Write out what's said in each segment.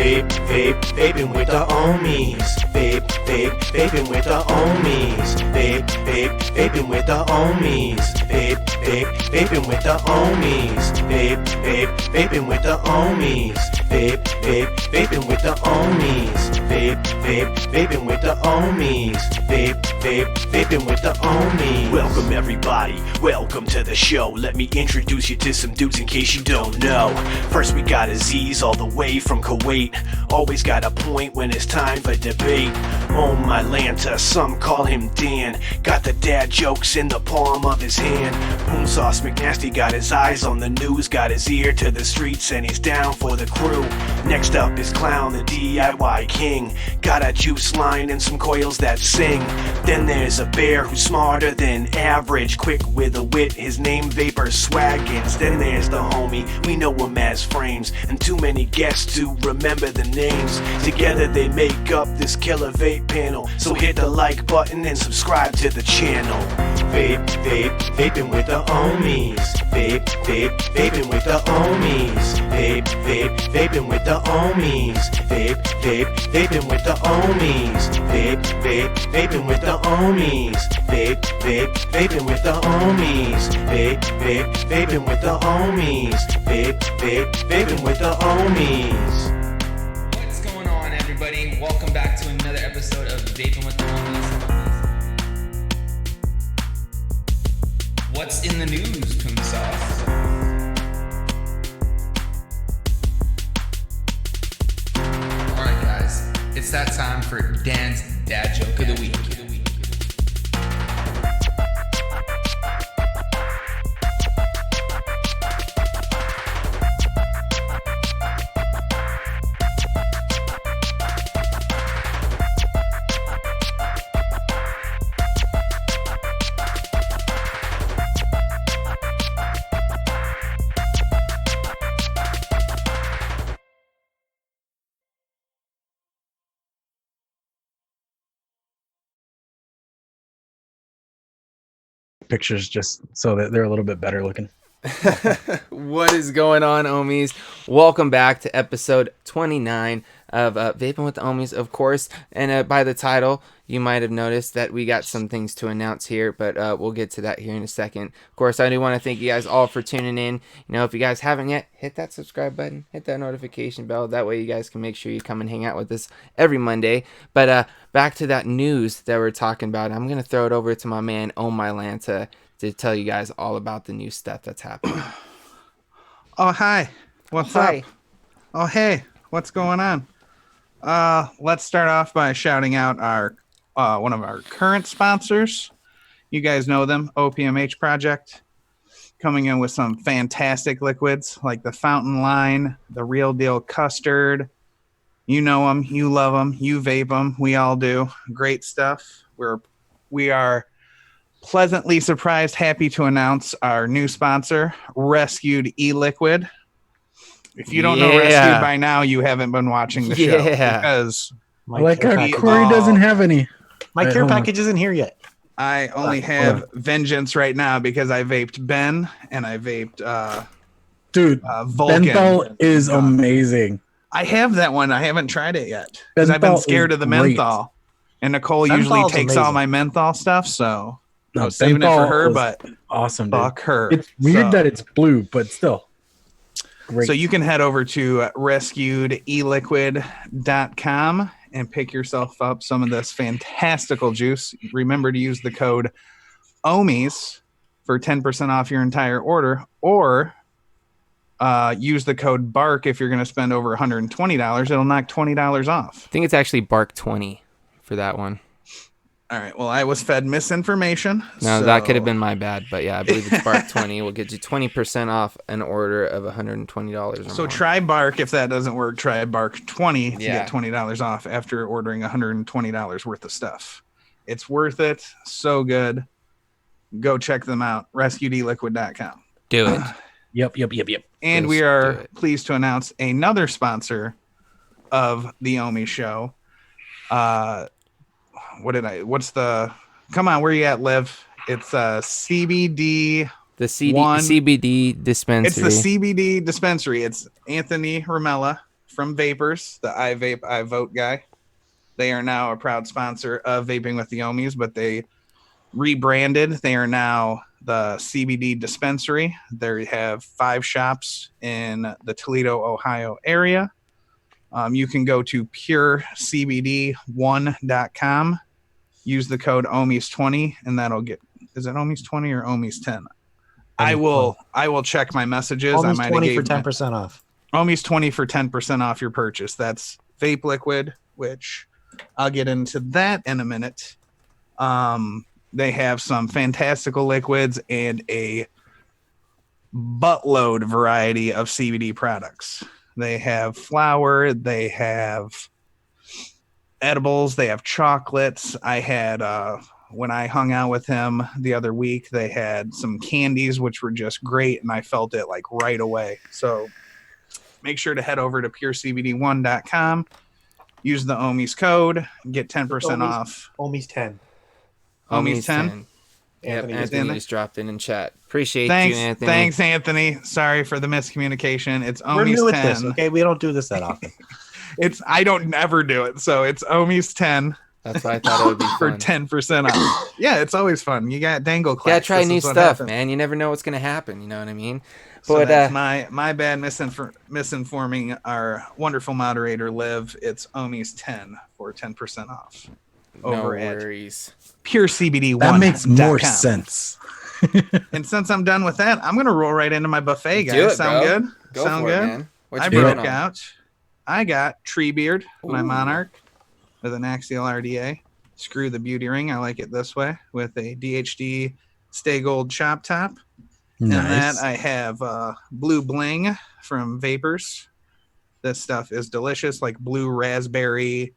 Vaping with the Ohmies. Vaping with the Ohmies. Vaping with the Ohmies. Vaping with the Ohmies. Vaping with the Ohmies. Vaping with the Ohmies. Vaping with the Ohmies. Vaping with the Ohmies. Welcome everybody, welcome to the show. Let me introduce you to some dudes in case you don't know. First we got Aziz all the way from Kuwait. Always got a point when it's time for debate. Oh my Lanta, some call him Dan. Got the dad jokes in the palm of his hand. Boom Sauce McNasty got his eyes on the news. Got his ear to the streets and he's down for the crew. Next up is Clown, the DIY king. Got a juice line and some coils that sing. Then there's a bear who's smarter than average. Quick with a wit, his name Vapor Swaggins. Then there's the homie, we know him as Frames. And too many guests to remember the names. Together they make up this killer vape panel. So hit the like button and subscribe to the channel. Vaping with the Ohmies. Vaping with the Ohmies. Vaping with the Ohmies. Vaping with the Ohmies. Vaping with the Ohmies. Vaping with the Ohmies. Vaping with the Ohmies. Vaping with the Ohmies. What's going on, everybody? Welcome back to another episode of Vaping with the Ohmies. What's in the news, Boom Sauce? Alright guys, it's that time for Dan's dad joke of the week. Pictures just so that they're a little bit better looking. What is going on, Ohmies? Welcome back to episode 29 of Vaping with the Ohmies, of course. And by the title, you might have noticed that we got some things to announce here, but we'll get to that here in a second. Of course, I do want to thank you guys all for tuning in. You know, if you guys haven't yet, hit that subscribe button, hit that notification bell. That way you guys can make sure you come and hang out with us every Monday. But back to that news that we're talking about. I'm going to throw it over to my man, Oh My Lanta, to tell you guys all about the new stuff that's happening. Oh, hi. What's up? Oh, hey. What's going on? Let's start off by shouting out our one of our current sponsors. You guys know them, OPMH Project, coming in with some fantastic liquids like the Fountain Line, the Real Deal Custard. You know them, you love them, you vape them. We all do. Great stuff. We are pleasantly surprised, happy to announce our new sponsor, Rescued E-Liquid. If you don't know Rescued by now, you haven't been watching the show. Because Corey doesn't have any. My care package isn't here yet. I only have Vengeance right now because I vaped Ben and I vaped Vulcan. Menthol is amazing. I have that one. I haven't tried it yet because I've been scared of the menthol. And Nicole usually takes all my menthol stuff, so I was saving it for her, but awesome. Fuck her. It's weird that it's blue, but still. Great. So you can head over to rescuedeliquid.com and pick yourself up some of this fantastical juice. Remember to use the code Ohmies for 10% off your entire order, or use the code BARK if you're going to spend over $120. It'll knock $20 off. I think it's actually Bark 20 for that one. All right. Well, I was fed misinformation. No, that could have been my bad. But yeah, I believe it's Bark 20. We'll get you 20% off an order of $120 or so more. Try Bark. If that doesn't work, try Bark 20 to get $20 off after ordering $120 worth of stuff. It's worth it. So good. Go check them out. RescuedEliquid.com. Do it. Yep. And we are pleased to announce another sponsor of the Ohmies show. Come on, where you at, Liv? It's CBD. The CBD dispensary. It's the CBD dispensary. It's Anthony Ramella from Vapors, the I Vape, I Vote guy. They are now a proud sponsor of Vaping with the Ohmies, but they rebranded. They are now the CBD dispensary. They have 5 shops in the Toledo, Ohio area. You can go to purecbd1.com, use the code Ohmies20, and that'll get, is it Ohmies20 or Ohmies10? I will check my messages. I Ohmies might 20 have for 10% off. Ohmies20 for 10% off your purchase. That's vape liquid, which I'll get into that in a minute. They have some fantastical liquids and a buttload variety of CBD products. They have flour, they have edibles, they have chocolates. I had when I hung out with him the other week, they had some candies which were just great, and I felt it like right away. So make sure to head over to purecbd1.com, use the Ohmies code, get 10% off. Ohmies 10. Ohmies 10. Yep, Anthony Anthony just dropped in chat. Appreciate Thanks, you, Anthony. Thanks, Anthony. Sorry for the miscommunication. It's We're new Ohmies at 10. this, okay? We don't do this that often. I don't ever do it, so it's Ohmies 10 That's why I thought it would be for fun. 10% off. Yeah, it's always fun. You got dangle class. Gotta try This new is what stuff, happens. man. You never know what's gonna happen. You know what I mean? So But that's my bad misinforming our wonderful moderator, Liv. It's Ohmies 10 for 10% off. no Over at worries. purecbd1.com. That makes more sense. And since I'm done with that, I'm gonna roll right into my buffet, guys. Do it, Sound bro. good? Go Sound for good? it, man. What I you broke brewing on? out. I got Treebeard, my Ooh. Monarch, with an axial RDA. Screw the beauty ring. I like it this way with a DHD Stay Gold chop top. And that Nice. I have Blue Bling from Vapors. This stuff is delicious, like blue raspberry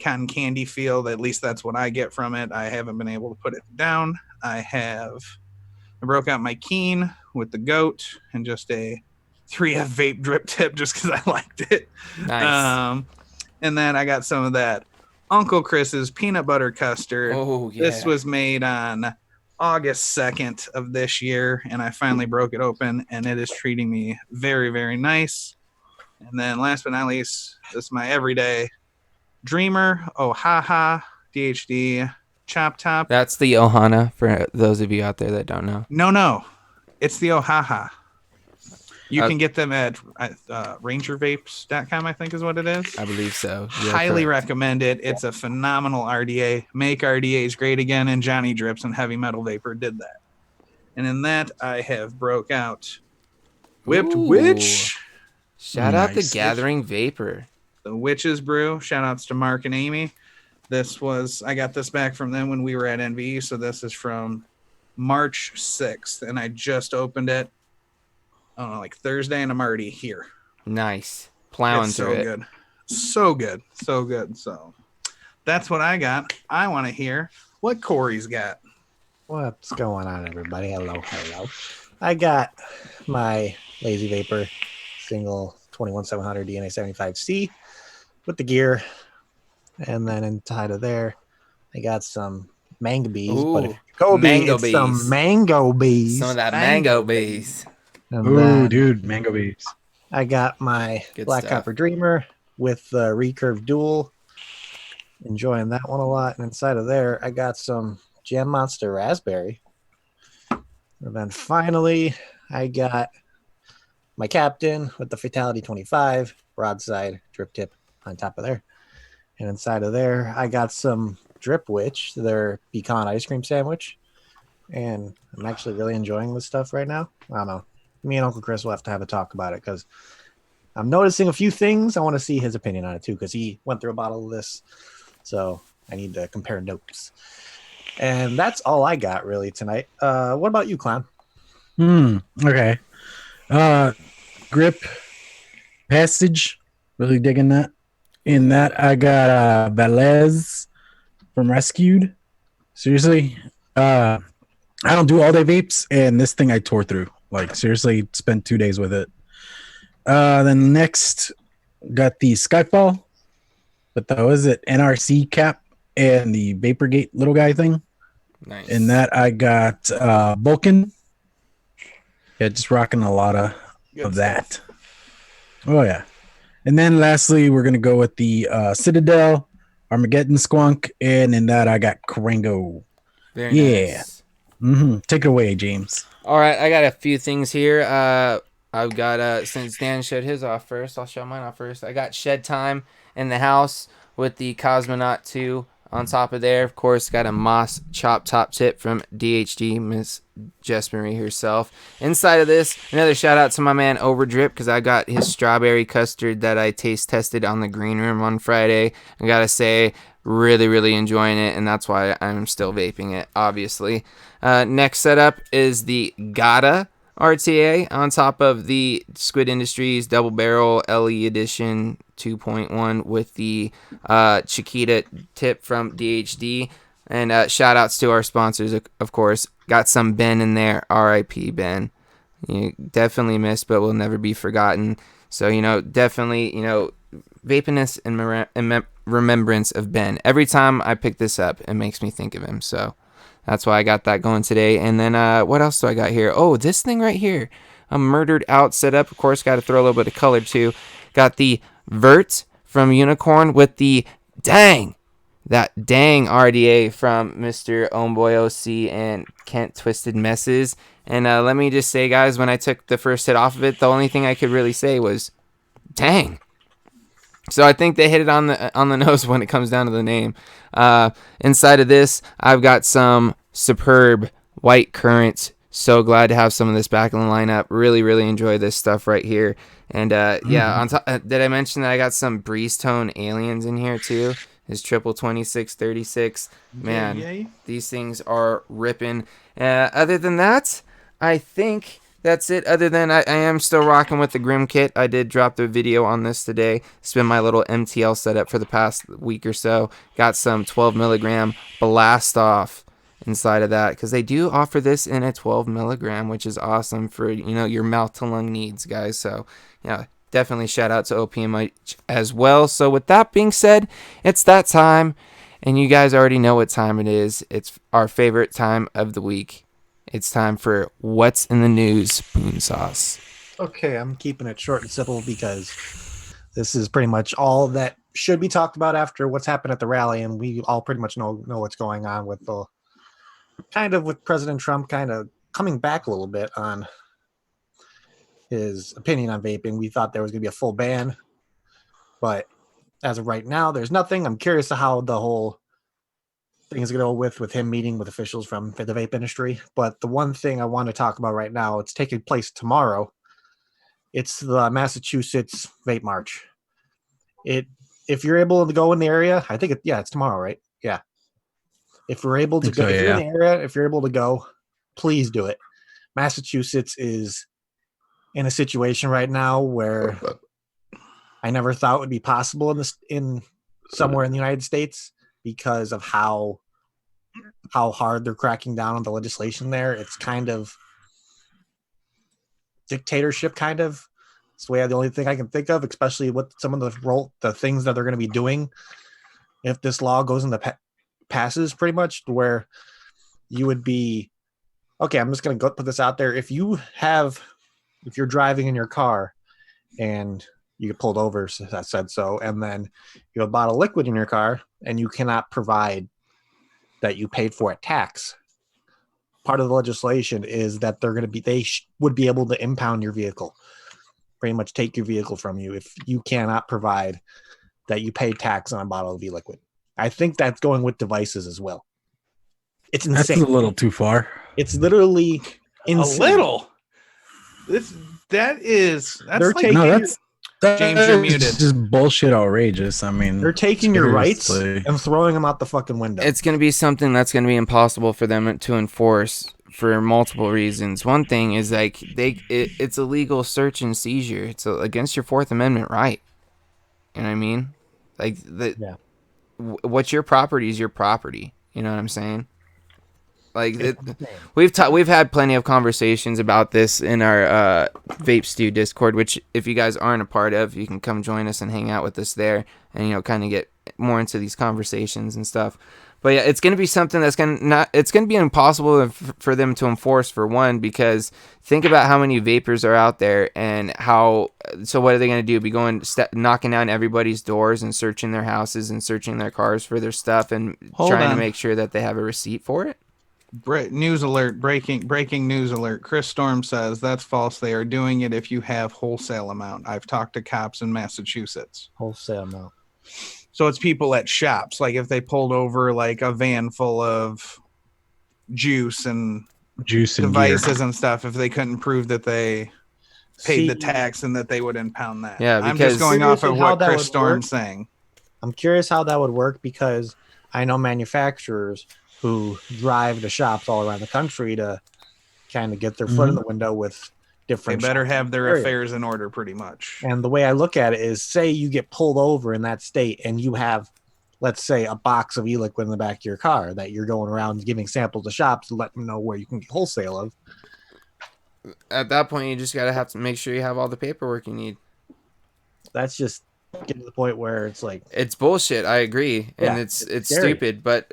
cotton candy feel. At least that's what I get from it. I haven't been able to put it down. I broke out my Keen with the goat and just a 3F vape drip tip just because I liked it. Nice. And then I got some of that Uncle Chris's peanut butter custard. Oh yeah. This was made on August 2nd of this year, and I finally broke it open, and it is treating me very, very nice. And then last but not least, this is my everyday Dreamer Ohaha DHD chop top. That's the Ohana for those of you out there that don't know. No, it's the Ohaha. You Uh, can get them at rangervapes.com, I think is what it is. I believe so. You're Highly correct. recommend it. It's a phenomenal RDA. Make RDAs great again, and Johnny Drips and Heavy Metal Vapor did that. And in that, I have broke out Whipped Ooh. Witch, Shout out to Nice. Gathering Vapor. the Witch's Brew. Shout outs to Mark and Amy. I got this back from them when we were at NVE, so this is from March 6th, and I just opened it, I don't know, like Thursday, and I'm already here. Nice. Plowing It's so through it. good. So good. So good. So that's what I got. I want to hear what Corey's got. What's going on, everybody? Hello. I got my Lazy Vapor single 21700 DNA 75C with the gear. And then inside of there, I got some mango bees. But if Ooh, you go mango it's some bees. mango bees. Some of that mango bees. And Ooh, then dude, mango bees. I got my Good Black stuff. Copper Dreamer with the recurve dual. Enjoying that one a lot. And inside of there, I got some Jam Monster Raspberry. And then finally, I got my Captain with the Fatality 25 broadside drip tip on top of there. And inside of there, I got some Drip Witch, their pecan ice cream sandwich. And I'm actually really enjoying this stuff right now. I don't know. Me and Uncle Chris will have to have a talk about it because I'm noticing a few things. I want to see his opinion on it too because he went through a bottle of this. So I need to compare notes. And that's all I got really tonight. What about you, Clown? Okay. Grip Passage. Really digging that. In that, I got Valez from Rescued. Seriously. I don't do all day vapes, and this thing I tore through. Like, seriously, spent 2 days with it. Then next, got the Skyfall. But that was it, NRC cap and the Vaporgate little guy thing. Nice. In that, I got Vulcan. Yeah, just rocking a lot of Good that. Oh, yeah. And then lastly, we're gonna go with the Citadel, Armageddon Squonk, and in that I got Karango. Very Yeah. nice. Take it away, James. All right, I got a few things here. I've got since Dan showed his off first, I'll show mine off first. I got Shed Time in the house with the Cosmonaut 2 on top of there. Of course, got a Moss Chop Top Tip from DHD, Miss Jess Marie herself. Inside of this, another shout out to my man Overdrip because I got his strawberry custard that I taste tested on the green room on Friday. I gotta say, really enjoying it, and that's why I'm still vaping it, obviously. Next setup is the Gata RTA on top of the Squid Industries Double Barrel LE Edition 2.1 with the Chiquita tip from DHD. And shout outs to our sponsors, of course. Got some Ben in there, RIP Ben. You definitely missed, but will never be forgotten. So, definitely, vapiness and remembrance of Ben. Every time I pick this up, it makes me think of him. So that's why I got that going today. And then what else do I got here? Oh, this thing right here. A Murdered Out setup. Of course, got to throw a little bit of color too. Got the Vert from Unicorn with the Dang RDA from Mr. Homeboy OC and Kent Twisted Messes. And let me just say, guys, when I took the first hit off of it, the only thing I could really say was, dang. So I think they hit it on the nose when it comes down to the name. Inside of this, I've got some superb white currants. So glad to have some of this back in the lineup. Really enjoy this stuff right here. And on top, did I mention that I got some Breeze Tone Aliens in here too? His triple 2636. Man, Yay. these things are ripping. Other than that, I think that's it. Other than I am still rocking with the Grim Kit. I did drop the video on this today. It's been my little MTL setup for the past week or so. Got some 12 milligram Blast Off inside of that because they do offer this in a 12 milligram, which is awesome for your mouth to lung needs, guys. So yeah, definitely shout out to OPM as well. So with that being said, it's that time, and you guys already know what time it is. It's our favorite time of the week. It's time for What's in the News, Spoon Sauce. Okay, I'm keeping it short and simple because this is pretty much all that should be talked about after what's happened at the rally, and we all pretty much know what's going on with with President Trump kind of coming back a little bit on his opinion on vaping. We thought there was going to be a full ban, but as of right now, there's nothing. I'm curious to how the whole thing is going to go with him meeting with officials from the vape industry. But the one thing I want to talk about right now, it's taking place tomorrow. It's the Massachusetts Vape March. If you're able to go in the area, I think it's tomorrow, right? Yeah. If you're able to go, if you're in the area, if you're able to go, please do it. Massachusetts is in a situation right now where I never thought would be possible in somewhere in the United States because of how hard they're cracking down on the legislation there. It's kind of dictatorship, kind of. It's the only thing I can think of, especially with some of the things that they're going to be doing if this law goes into passes, pretty much, where you would be, okay, I'm just going to put this out there. If you're driving in your car and you get pulled over, I said so, and then you have a bottle of liquid in your car and you cannot provide that you paid for at tax, part of the legislation is that they would be able to impound your vehicle, pretty much take your vehicle from you if you cannot provide that you paid tax on a bottle of e-liquid. I think that's going with devices as well. It's insane. That's a little too far. It's literally insane. A little. That's taking James, you're muted. It's just bullshit outrageous. I mean, they're taking your rights seriously. and throwing them out the fucking window. It's going to be something that's going to be impossible for them to enforce for multiple reasons. One thing is it's a legal search and seizure. It's against your Fourth Amendment right. You know what I mean? What's your property is your property. You know what I'm saying? We've had plenty of conversations about this in our Vape Stew Discord, which if you guys aren't a part of, you can come join us and hang out with us there and kind of get more into these conversations and stuff. But yeah, it's going to be something that's it's going to be impossible for them to enforce, for one, because think about how many vapors are out there and so what are they going to do? Be going, knocking down everybody's doors and searching their houses and searching their cars for their stuff and trying to make sure that they have a receipt for it? News alert, breaking news alert. Chris Storm says that's false. They are doing it if you have wholesale amount. I've talked to cops in Massachusetts. Wholesale amount. So it's people at shops. Like if they pulled over like a van full of juice and devices gear. and stuff, if they couldn't prove that they paid the tax and that they would impound that. Yeah, I'm just going off of what Chris Storm's work. saying. I'm curious how that would work because I know manufacturers who drive to shops all around the country to kind of get their foot in the window with different. They better have their affairs in order, pretty much. And the way I look at it is, say you get pulled over in that state and you have, let's say, a box of e-liquid in the back of your car that you're going around giving samples to shops to let them know where you can get wholesale of. At that point, you just have to make sure you have all the paperwork you need. That's just getting to the point where it's like, it's bullshit. I agree, and yeah, it's stupid, but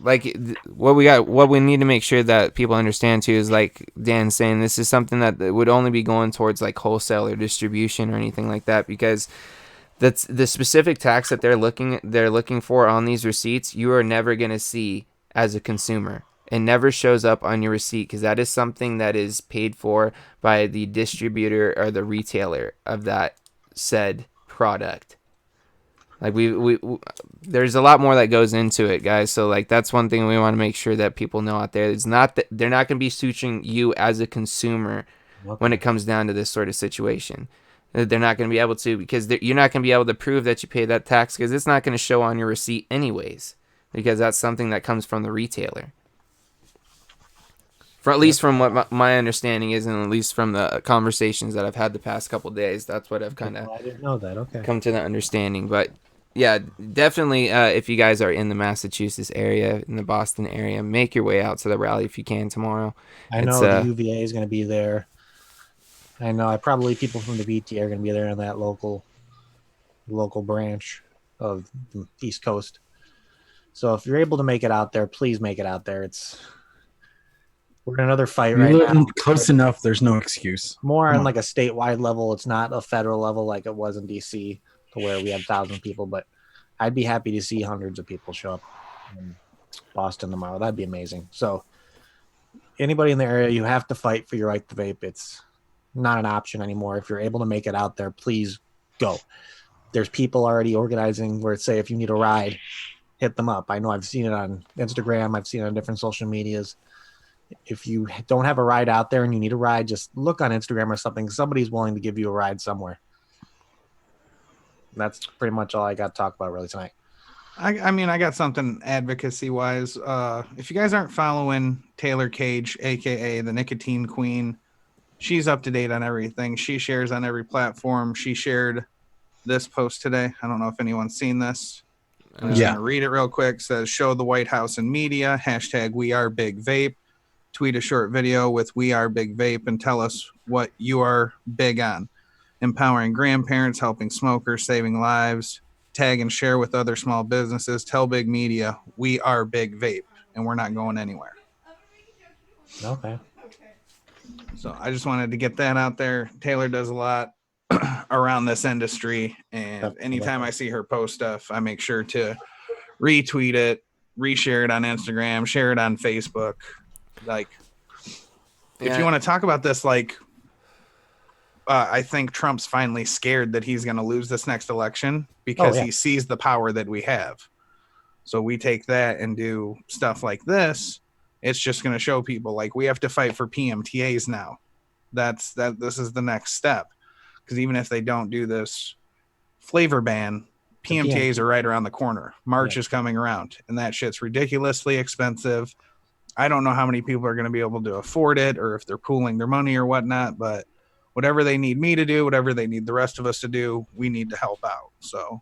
like what we need to make sure that people understand too is, like Dan's saying, this is something that would only be going towards like wholesale or distribution or anything like that, because that's the specific tax that they're looking for on these receipts. You are never going to see as a consumer. It never shows up on your receipt because that is something that is paid for by the distributor or the retailer of that said product. Like we there's a lot more that goes into it, guys. So like that's one thing we want to make sure that people know out there. It's not that they're not going to be suing you as a consumer when it comes down to this sort of situation. They're not going to be able to, because you're not going to be able to prove that you pay that tax because it's not going to show on your receipt anyways, because that's something that comes from the retailer. For at least from what my understanding is, and at least from the conversations that I've had the past couple of days, that's what I've kind of I didn't know that. Okay. come to the understanding. But yeah, definitely, if you guys are in the Massachusetts area, in the Boston area, make your way out to the rally if you can tomorrow. I know the UVA is going to be there. I know probably people from the BT are going to be there in that local branch of the East Coast. So if you're able to make it out there, please make it out there. We're in another fight right now. Close enough. There's no excuse. More on like a statewide level. It's not a federal level like it was in DC, to where we had 1,000 people. But I'd be happy to see hundreds of people show up in Boston tomorrow. That'd be amazing. So anybody in the area, you have to fight for your right to vape. It's not an option anymore. If you're able to make it out there, please go. There's people already organizing where it's, say, if you need a ride, hit them up. I know I've seen it on Instagram. I've seen it on different social medias. If you don't have a ride out there and you need a ride, just look on Instagram or something. Somebody's willing to give you a ride somewhere. That's pretty much all I got to talk about really tonight. I mean, I got something advocacy wise. If you guys aren't following Taylor Cage, aka the Nicotine Queen, she's up to date on everything. She shares on every platform. She shared this post today. I don't know if anyone's seen this. I'm just going to read it real quick. It says, show the White House and media, hashtag we are big vape. Tweet a short video with we are big vape and tell us what you are big on. Empowering grandparents, helping smokers, saving lives. Tag and share with other small businesses. Tell big media we are big vape and we're not going anywhere. Okay. So I just wanted to get that out there. Taylor does a lot around this industry, and anytime I see her post stuff, I make sure to retweet it, reshare it on Instagram, share it on Facebook. Like, if you want to talk about this, like, I think Trump's finally scared that he's going to lose this next election because he sees the power that we have. So we take that and do stuff like this. It's just going to show people, like, we have to fight for PMTAs now. This is the next step. Because even if they don't do this flavor ban, PMTAs are right around the corner. March is coming around, and that shit's ridiculously expensive. I don't know how many people are going to be able to afford it, or if they're pooling their money or whatnot, but whatever they need me to do, whatever they need the rest of us to do, we need to help out. So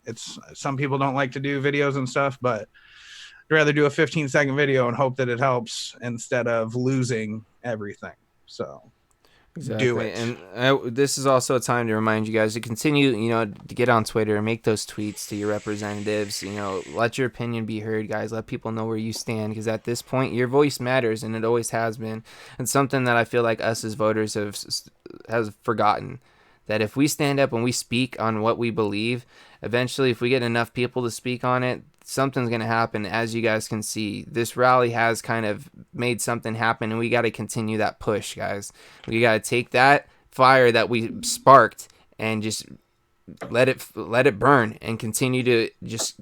it's, some people don't like to do videos and stuff, but I'd rather do a 15-second video and hope that it helps instead of losing everything. So do it. And this is also a time to remind you guys to continue, to get on Twitter and make those tweets to your representatives. Let your opinion be heard, guys. Let people know where you stand, because at this point, your voice matters, and it always has been. And something that I feel like us as voters has forgotten, that if we stand up and we speak on what we believe, eventually, if we get enough people to speak on it, something's going to happen. As you guys can see, this rally has kind of made something happen, and we got to continue that push, guys. We got to take that fire that we sparked and just let it burn, and continue to just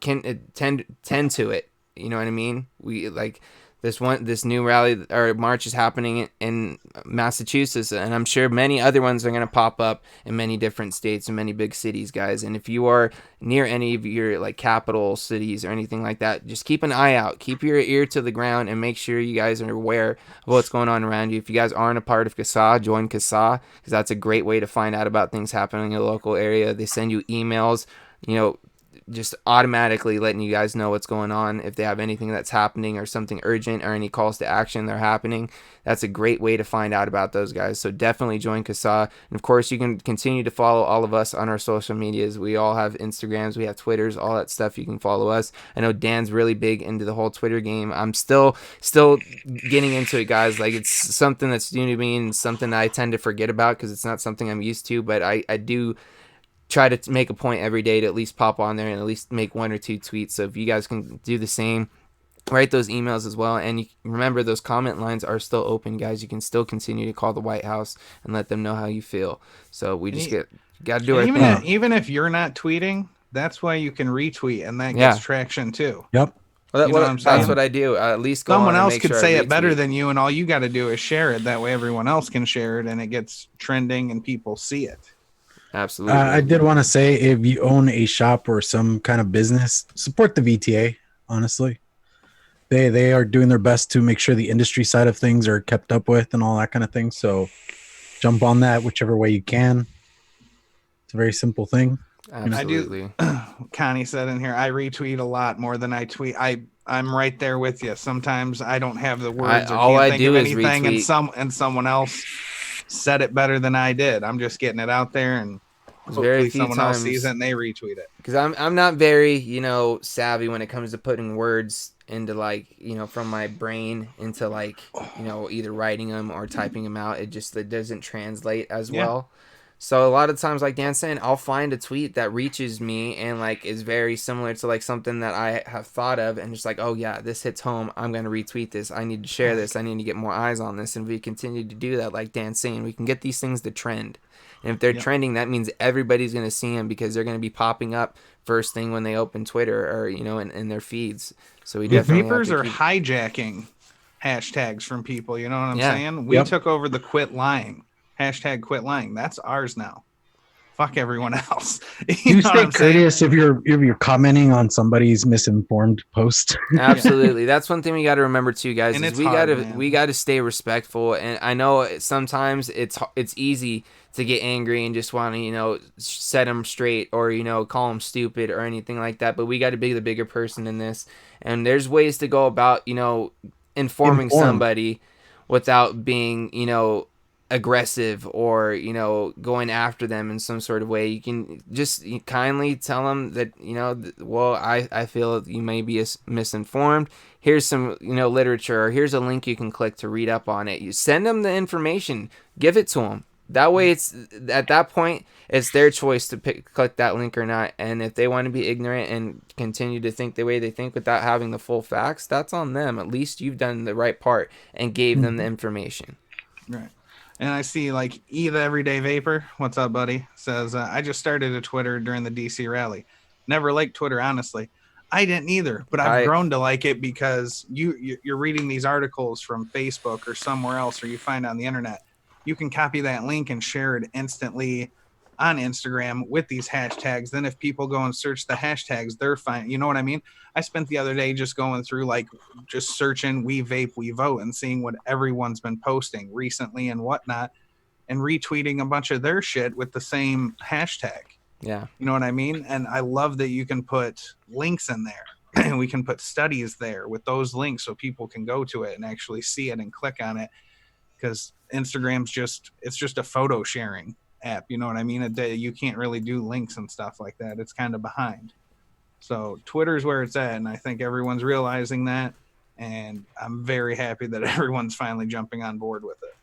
tend to it. You know what I mean? We like this new rally or march is happening in Massachusetts, and I'm sure many other ones are going to pop up in many different states and many big cities, guys. And if you are near any of your like capital cities or anything like that, just keep an eye out, keep your ear to the ground, and make sure you guys are aware of what's going on around you. If you guys aren't a part of CASA, join CASA, because that's a great way to find out about things happening in your local area. They send you emails, just automatically letting you guys know what's going on. If they have anything that's happening or something urgent or any calls to action that are happening, that's a great way to find out about those, guys. So definitely join CASA. And of course, you can continue to follow all of us on our social medias. We all have Instagrams, we have Twitters, all that stuff. You can follow us. I know Dan's really big into the whole Twitter game. I'm still getting into it, guys. Like, it's something that's new to me and something that I tend to forget about because it's not something I'm used to, but I do try to make a point every day to at least pop on there and at least make 1 or 2 tweets. So if you guys can do the same, write those emails as well. And remember, those comment lines are still open, guys. You can still continue to call the White House and let them know how you feel. So we just got to do our thing. Even if you're not tweeting, that's why you can retweet, and that gets traction too. Yep. Well, that's what I do. At least go someone on else and make could sure say I it better retweet. than you, and all you got to do is share it. That way, everyone else can share it, and it gets trending, and people see it. Absolutely. I did want to say, if you own a shop or some kind of business, support the VTA. Honestly, they are doing their best to make sure the industry side of things are kept up with and all that kind of thing. So jump on that whichever way you can. It's a very simple thing. Absolutely. Connie said in here, I retweet a lot more than I tweet. I'm right there with you. Sometimes I don't have the words or all can't I think do of is anything, retweet. and someone else said it better than I did. I'm just getting it out there, and hopefully very few someone else times- sees it and they retweet it. Because I'm not very savvy when it comes to putting words into from my brain into either writing them or typing them out. It doesn't translate as well. So a lot of times, like Dan's saying, I'll find a tweet that reaches me and is very similar to something that I have thought of, and just oh yeah, this hits home. I'm gonna retweet this. I need to share this. I need to get more eyes on this. And if we continue to do that, like Dan's saying, we can get these things to trend. And if they're trending, that means everybody's gonna see them because they're gonna be popping up first thing when they open Twitter or in their feeds. So we definitely Vapors have are to keep... hijacking hashtags from people. You know what I'm Yeah. saying? We took over the quit lying. Hashtag quit lying. That's ours now. Fuck everyone else. You stay courteous if you're commenting on somebody's misinformed post. Absolutely. That's one thing we got to remember too, guys. And Is it's we hard, gotta man. we gotta stay respectful. And I know sometimes it's easy to get angry and just want to set them straight or call them stupid or anything like that. But we got to be the bigger person in this. And there's ways to go about informing somebody without being aggressive or going after them in some sort of way. You can just kindly tell them that well, I feel that you may be misinformed. Here's some literature, or here's a link you can click to read up on it. You send them the information, give it to them. That way, it's at that point it's their choice to click that link or not. And if they want to be ignorant and continue to think the way they think without having the full facts, that's on them. At least you've done the right part and gave them the information. Right. And I see E the Everyday Vapor. What's up, buddy? Says, I just started a Twitter during the DC rally. Never liked Twitter, honestly. I didn't either, but I've grown to like it because you're reading these articles from Facebook or somewhere else, or you find on the internet. You can copy that link and share it instantly on Instagram with these hashtags. Then if people go and search the hashtags, they're fine. You know what I mean? I spent the other day just going through just searching "We Vape, We Vote" and seeing what everyone's been posting recently and whatnot, and retweeting a bunch of their shit with the same hashtag. Yeah. You know what I mean? And I love that you can put links in there. And we can put studies there with those links so people can go to it and actually see it and click on it. Because Instagram's just a photo sharing app. You know what I mean? You can't really do links and stuff like that. It's kind of behind. So Twitter's where it's at, and I think everyone's realizing that. And I'm very happy that everyone's finally jumping on board with it.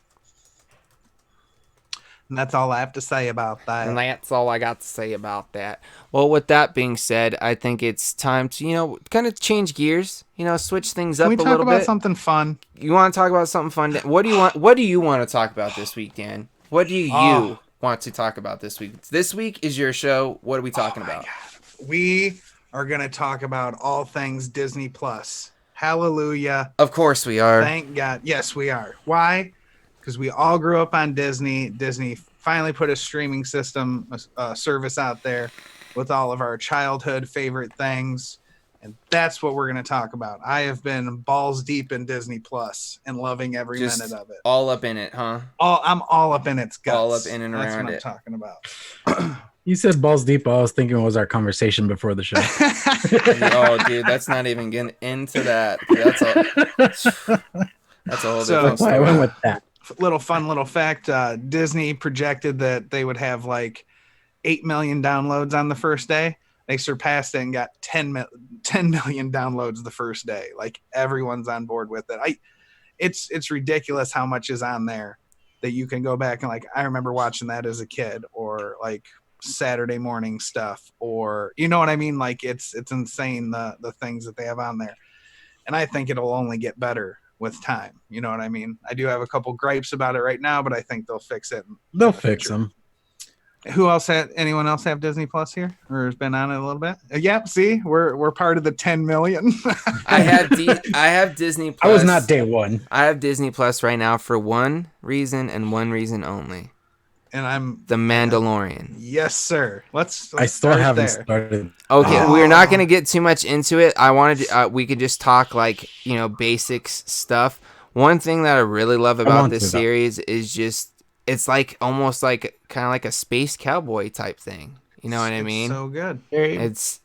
And that's all I have to say about that. And that's all I got to say about that. Well, with that being said, I think it's time to, kind of change gears, switch things up a little bit. Can we talk about something fun? You want to talk about something fun? What do you want to talk about this week, Dan? What do you want to talk about this week? This week is your show. What are we talking about? God. We are going to talk about all things Disney Plus. Hallelujah. Of course we are. Thank God. Yes, we are. Why? Because we all grew up on Disney. Disney finally put a streaming system service out there with all of our childhood favorite things. And that's what we're going to talk about. I have been balls deep in Disney Plus and loving every minute of it. All up in it, huh? I'm all up in its guts. All up in and around it. That's what I'm talking about. You said balls deep. All I was thinking was our conversation before the show. Oh, dude, that's not even getting into that. That's a whole different story. I went with that. Little fact. Disney projected that they would have like 8 million downloads on the first day. They surpassed it and got 10 million downloads the first day. Like everyone's on board with it. It's ridiculous how much is on there that you can go back and like, I remember watching that as a kid, or like Saturday morning stuff, or you know what I mean? Like it's insane the things that they have on there. And I think it'll only get better with time. You know what I mean? I do have a couple gripes about it right now, but I think they'll fix it. They'll fix them. Anyone else have Disney Plus here, or has been on it a little bit? Yep. See, we're part of the 10 million. I have Disney Plus. I was not day one. I have Disney Plus right now for one reason and one reason only. And I'm The Mandalorian. Yes, sir. Let's I still haven't started. Okay, we're not gonna get too much into it. I wanted we could just talk like basics stuff. One thing that I really love about this series is just it's like almost like kind of like a space cowboy type thing. You know what I mean? So good. It's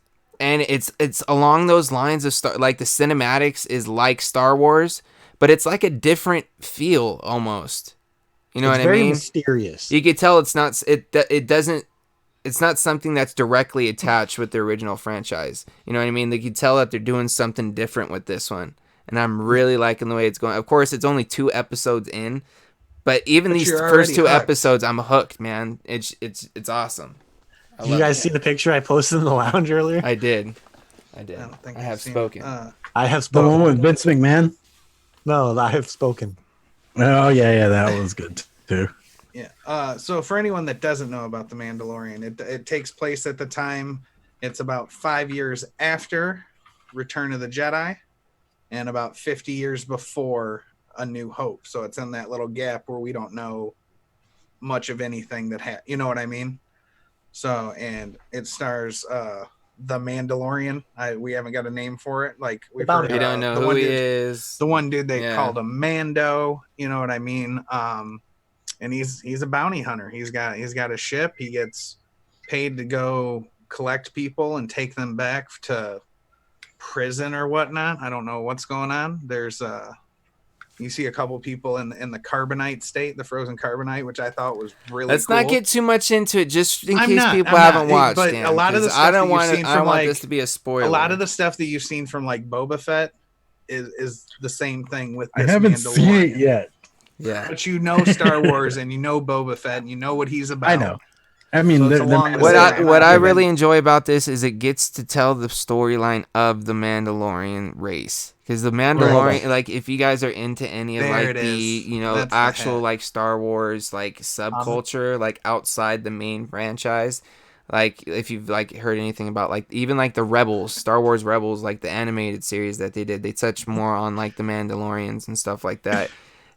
along those lines of like the cinematics is like Star Wars, but it's like a different feel almost. You know what I mean? It's very mysterious. You could tell it's not something that's directly attached with the original franchise. You know what I mean? You could tell that they're doing something different with this one. And I'm really liking the way it's going. Of course, it's only 2 episodes in, but these first 2 episodes, I'm hooked, man. It's awesome. Did you guys see the picture I posted in the lounge earlier? I did. I have spoken. I have The spoken. one with Vince McMahon? No, I have spoken. Oh, yeah, that was good too. Yeah. So for anyone that doesn't know about The Mandalorian, it takes place at the time. It's about 5 years after Return of the Jedi and about 50 years before A New Hope. So it's in that little gap where we don't know much of anything you know what I mean? So, and it stars The Mandalorian. We haven't got a name for it. Like we don't know who he is. The one dude they called a Mando. You know what I mean? And he's a bounty hunter. He's got a ship. He gets paid to go collect people and take them back to prison or whatnot. I don't know what's going on. There's you see a couple people in the carbonite state, the frozen carbonite, which I thought was really Let's cool. not get too much into it, just in case people haven't watched. But a lot of the stuff I don't want this to be a spoiler. A lot of the stuff that you've seen from like Boba Fett is the same thing with I this haven't seen it yet. Yeah, but you know Star Wars and you know Boba Fett and you know what he's about. I know. I mean, So it's what I really enjoy about this is it gets to tell the storyline of the Mandalorian race. Because the Mandalorian, like, if you guys are into any of like the actual like Star Wars like subculture, like outside the main franchise, like if you've like heard anything about like even like the Rebels, Star Wars Rebels, like the animated series that they did, they touch more on like the Mandalorians and stuff like that.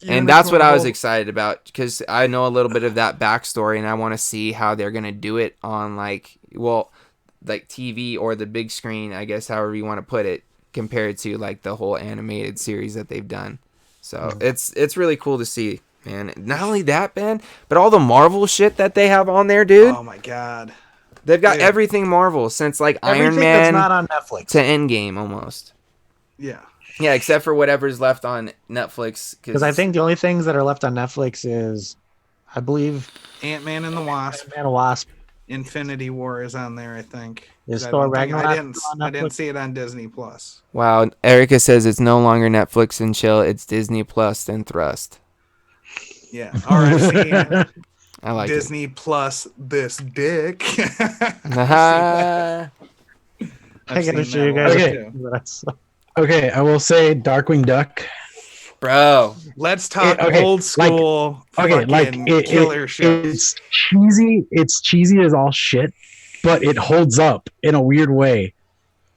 And that's what I was excited about because I know a little bit of that backstory and I want to see how they're going to do it on like TV or the big screen, I guess, however you want to put it, compared to like the whole animated series that they've done. So it's really cool to see, man. Not only that, man, but all the Marvel shit that they have on there, dude. Oh my God. They've got everything Marvel since like Everything Iron Man that's not on Netflix to Endgame almost. Yeah. Yeah, except for whatever's left on Netflix. Because I think the only things that are left on Netflix is, I believe, Ant-Man and the Wasp. Man and Wasp. Infinity War is on there, I think. Is 'Cause I Thor don't think- Ragnarok on I didn't Netflix? see it on Disney Plus. Wow, Erica says it's no longer Netflix and chill. It's Disney Plus and Thrust. Yeah. Or I've seen I like Disney Plus this dick. it. I've I gotta seen show you that guys. one, Okay. too. That's Okay, I will say Darkwing Duck. Bro, Let's talk Okay, old school Okay, like fucking killer shows. it's cheesy. It's cheesy as all shit, but it holds up in a weird way.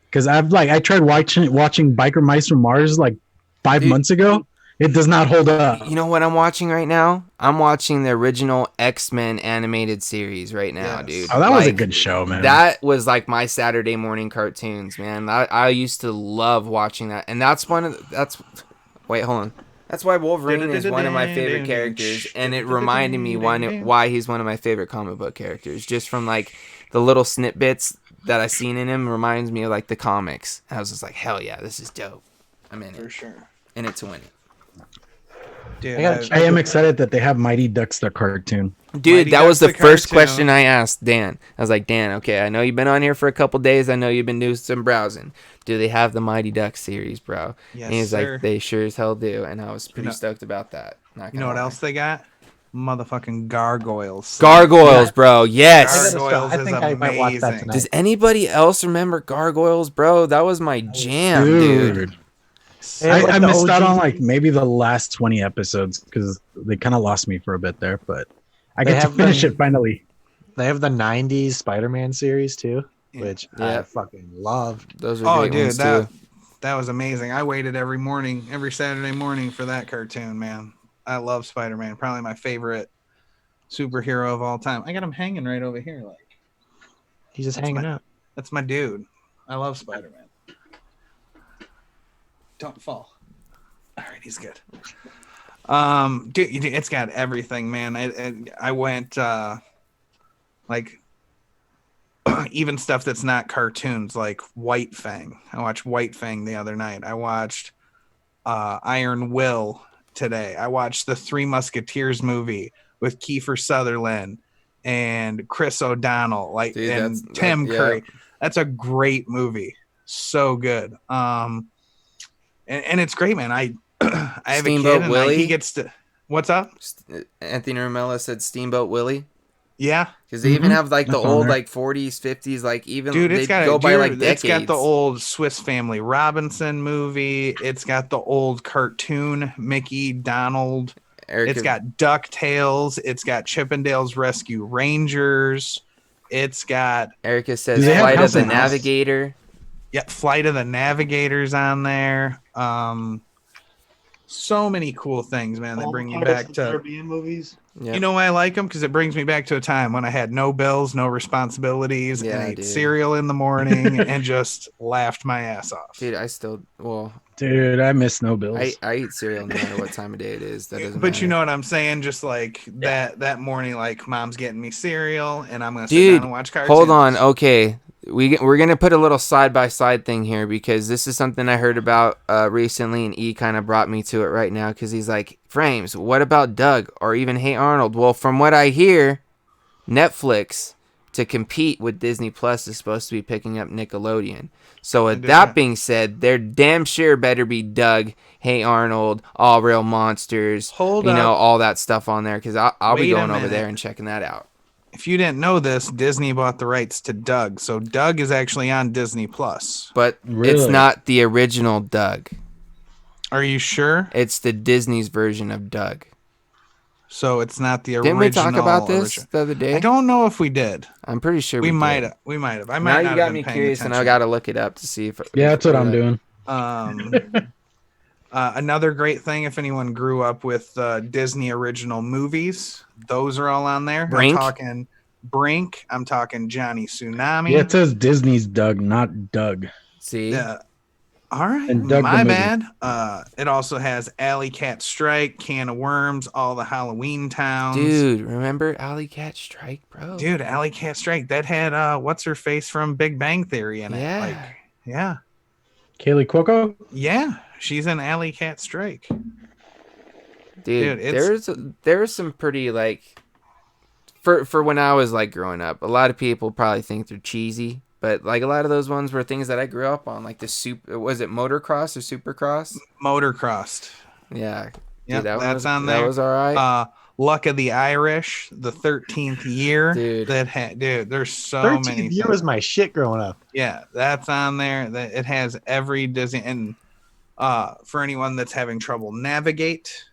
Because I tried watching Biker Mice from Mars like 5 Dude. months ago. It does not hold up. you know what I'm watching right now? I'm watching the original X-Men animated series right now, Yes. dude. Oh, that was a Like, good show, man. That was like my Saturday morning cartoons, man. I used to love watching that, and that's wait, hold on. That's why Wolverine is one of my favorite characters, and it reminded me why he's one of my favorite comic book characters. Just from like the little snippets that I seen in him reminds me of like the comics. I was just like, hell yeah, this is dope. I'm in For it, sure. in it to win it. Dude, I gotta I am excited that they have Mighty Ducks the cartoon. Dude, Mighty that was the Ducks the first cartoon. question I asked Dan. I was like, Dan, okay, I know you've been on here for a couple days. I know you've been doing some browsing. Do they have the Mighty Ducks series, bro? Yes, and he's sir. like, they sure as hell do. And I was pretty You know- stoked about that. Not You know gonna what lie. else they got? Motherfucking gargoyles. Gargoyles, bro. Yes. Gargoyles I think is I might watch that amazing. tonight. Does anybody else remember Gargoyles, bro? That was my jam, dude. They have, like, I the missed out OG on like maybe the last 20 episodes because they kind of lost me for a bit there, but I They get to have finish them- it finally. They have the '90s Spider-Man series too, Yeah. which Yeah. I fucking loved. Those are Oh, great dude, ones, that too. that was amazing. I waited every Saturday morning for that cartoon, man. I love Spider-Man. Probably my favorite superhero of all time. I got him hanging right over here. Like, He's just That's hanging my- out. that's my dude. I love Spider-Man. Don't fall. All right, he's good. Dude, it's got everything, man. I went like even stuff that's not cartoons, like White Fang. I watched White Fang the other night. I watched Iron Will today. I watched the Three Musketeers movie with Kiefer Sutherland and Chris O'Donnell, like Dude, and Tim yeah. Curry. That's a great movie. So good. And it's great, man. I I have Steamboat a kid and Willie? he gets to what's up? Anthony Romella said Steamboat Willie. Yeah. Because they even Mhm. have like the That's on old there. like 40s, 50s, like even Dude, they it's got go by like it's decades. got the old Swiss Family Robinson movie. It's got the old cartoon Mickey Donald. Erica, It's got DuckTales. It's got Chippendales Rescue Rangers. It's got Erica says Do they have Flight of House the of Mouse? Navigator. Flight of the Navigators on there. So many cool things, man, that bring you back to Caribbean movies. Yep. You know why I like them? Because it brings me back to a time when I had no bills, no responsibilities, Yeah, and ate dude. cereal in the morning and just laughed my ass off. Dude, I still Dude, I miss No Bills. I eat cereal no matter what time of day it is. That doesn't But matter. you know what I'm saying? Just like that morning, like mom's getting me cereal, and I'm gonna sit Dude, down and watch cartoons. hold on. Okay. We're going to put a little side-by-side thing here because this is something I heard about recently, and E kind of brought me to it right now because he's like, Frames, what about Doug or even Hey Arnold? Well, from what I hear, Netflix, to compete with Disney Plus, is supposed to be picking up Nickelodeon. So with that being said, there damn sure better be Doug, Hey Arnold, All Real Monsters, Hold you know, up. all that stuff on there because I'll be Wait a going over minute. there and checking that out. If you didn't know this, Disney bought the rights to Doug, so Doug is actually on Disney Plus. But it's Really? not the original Doug. Are you sure? It's the Disney's version of Doug. So it's not the original. Didn't we talk about this original. the other day? I don't know if we did. I'm pretty sure We did. might have. We might have. I might Now not you have got been me paying curious, and I attention. got to look it up to see if. Yeah, that's what I'm doing. Another great thing, if anyone grew up with Disney original movies, those are all on there. Brink? I'm talking Brink. I'm talking Johnny Tsunami. Yeah, it says Disney's Doug, not Doug. See, All right, And Doug the my movie. bad. It also has Alley Cat Strike, Can of Worms, all the Halloween towns. dude, remember Alley Cat Strike, bro? Dude, Alley Cat Strike. That had what's her face from Big Bang Theory in it. Yeah. Like, yeah. Kaylee Cuoco? Yeah. she's an alley cat strike. Dude, it's there's some pretty like for when I was like growing up, a lot of people probably think they're cheesy, but like a lot of those ones were things that I grew up on, like was it motocross or supercross? Motorcrossed. Yeah. Yeah, Dude, that's on there. That was all right. Luck of the Irish, the 13th year. Dude. Dude, there's so 13th many. year was my shit growing up. Yeah, that's on there. That it has every Disney, and for anyone that's having trouble navigate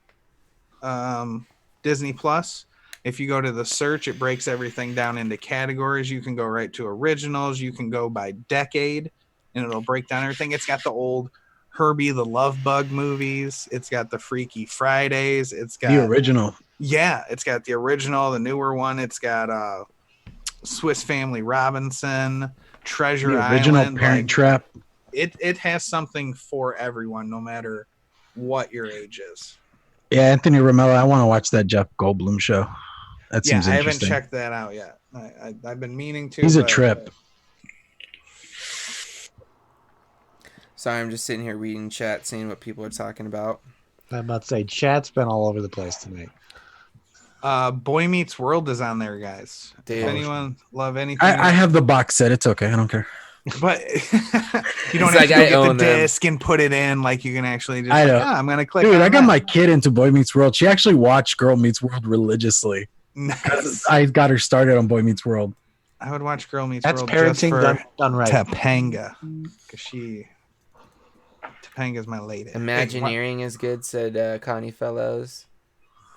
Disney Plus, if you go to the search, it breaks everything down into categories. You can go right to originals. You can go by decade, and it'll break down everything. It's got the old Herbie the Love Bug movies. It's got the Freaky Fridays. It's got The original. Yeah, it's got the original, the newer one. It's got Swiss Family Robinson, Treasure The original Island. Parent Trap. It has something for everyone, no matter what your age is. Yeah, Anthony Romello. I want to watch that Jeff Goldblum show. That seems I haven't interesting. checked that out yet. I've been meaning to. He's a trip. Sorry, I'm just sitting here reading chat, seeing what people are talking about. I'm about to say, chat's been all over the place tonight. Boy Meets World is on there, guys. Dude. If anyone love anything, I have the box set. It's okay. I don't care. but you don't It's have like to I go get own the them. disc and put it in. Like you can actually just. I know. I'm gonna click. Dude, on I got that. my kid into Boy Meets World. She actually watched Girl Meets World religiously. Nice. I got her started on Boy Meets World. I would watch Girl Meets That's World just parenting for done right. Topanga, because Topanga's my lady. Imagineering is good, said Connie Fellows.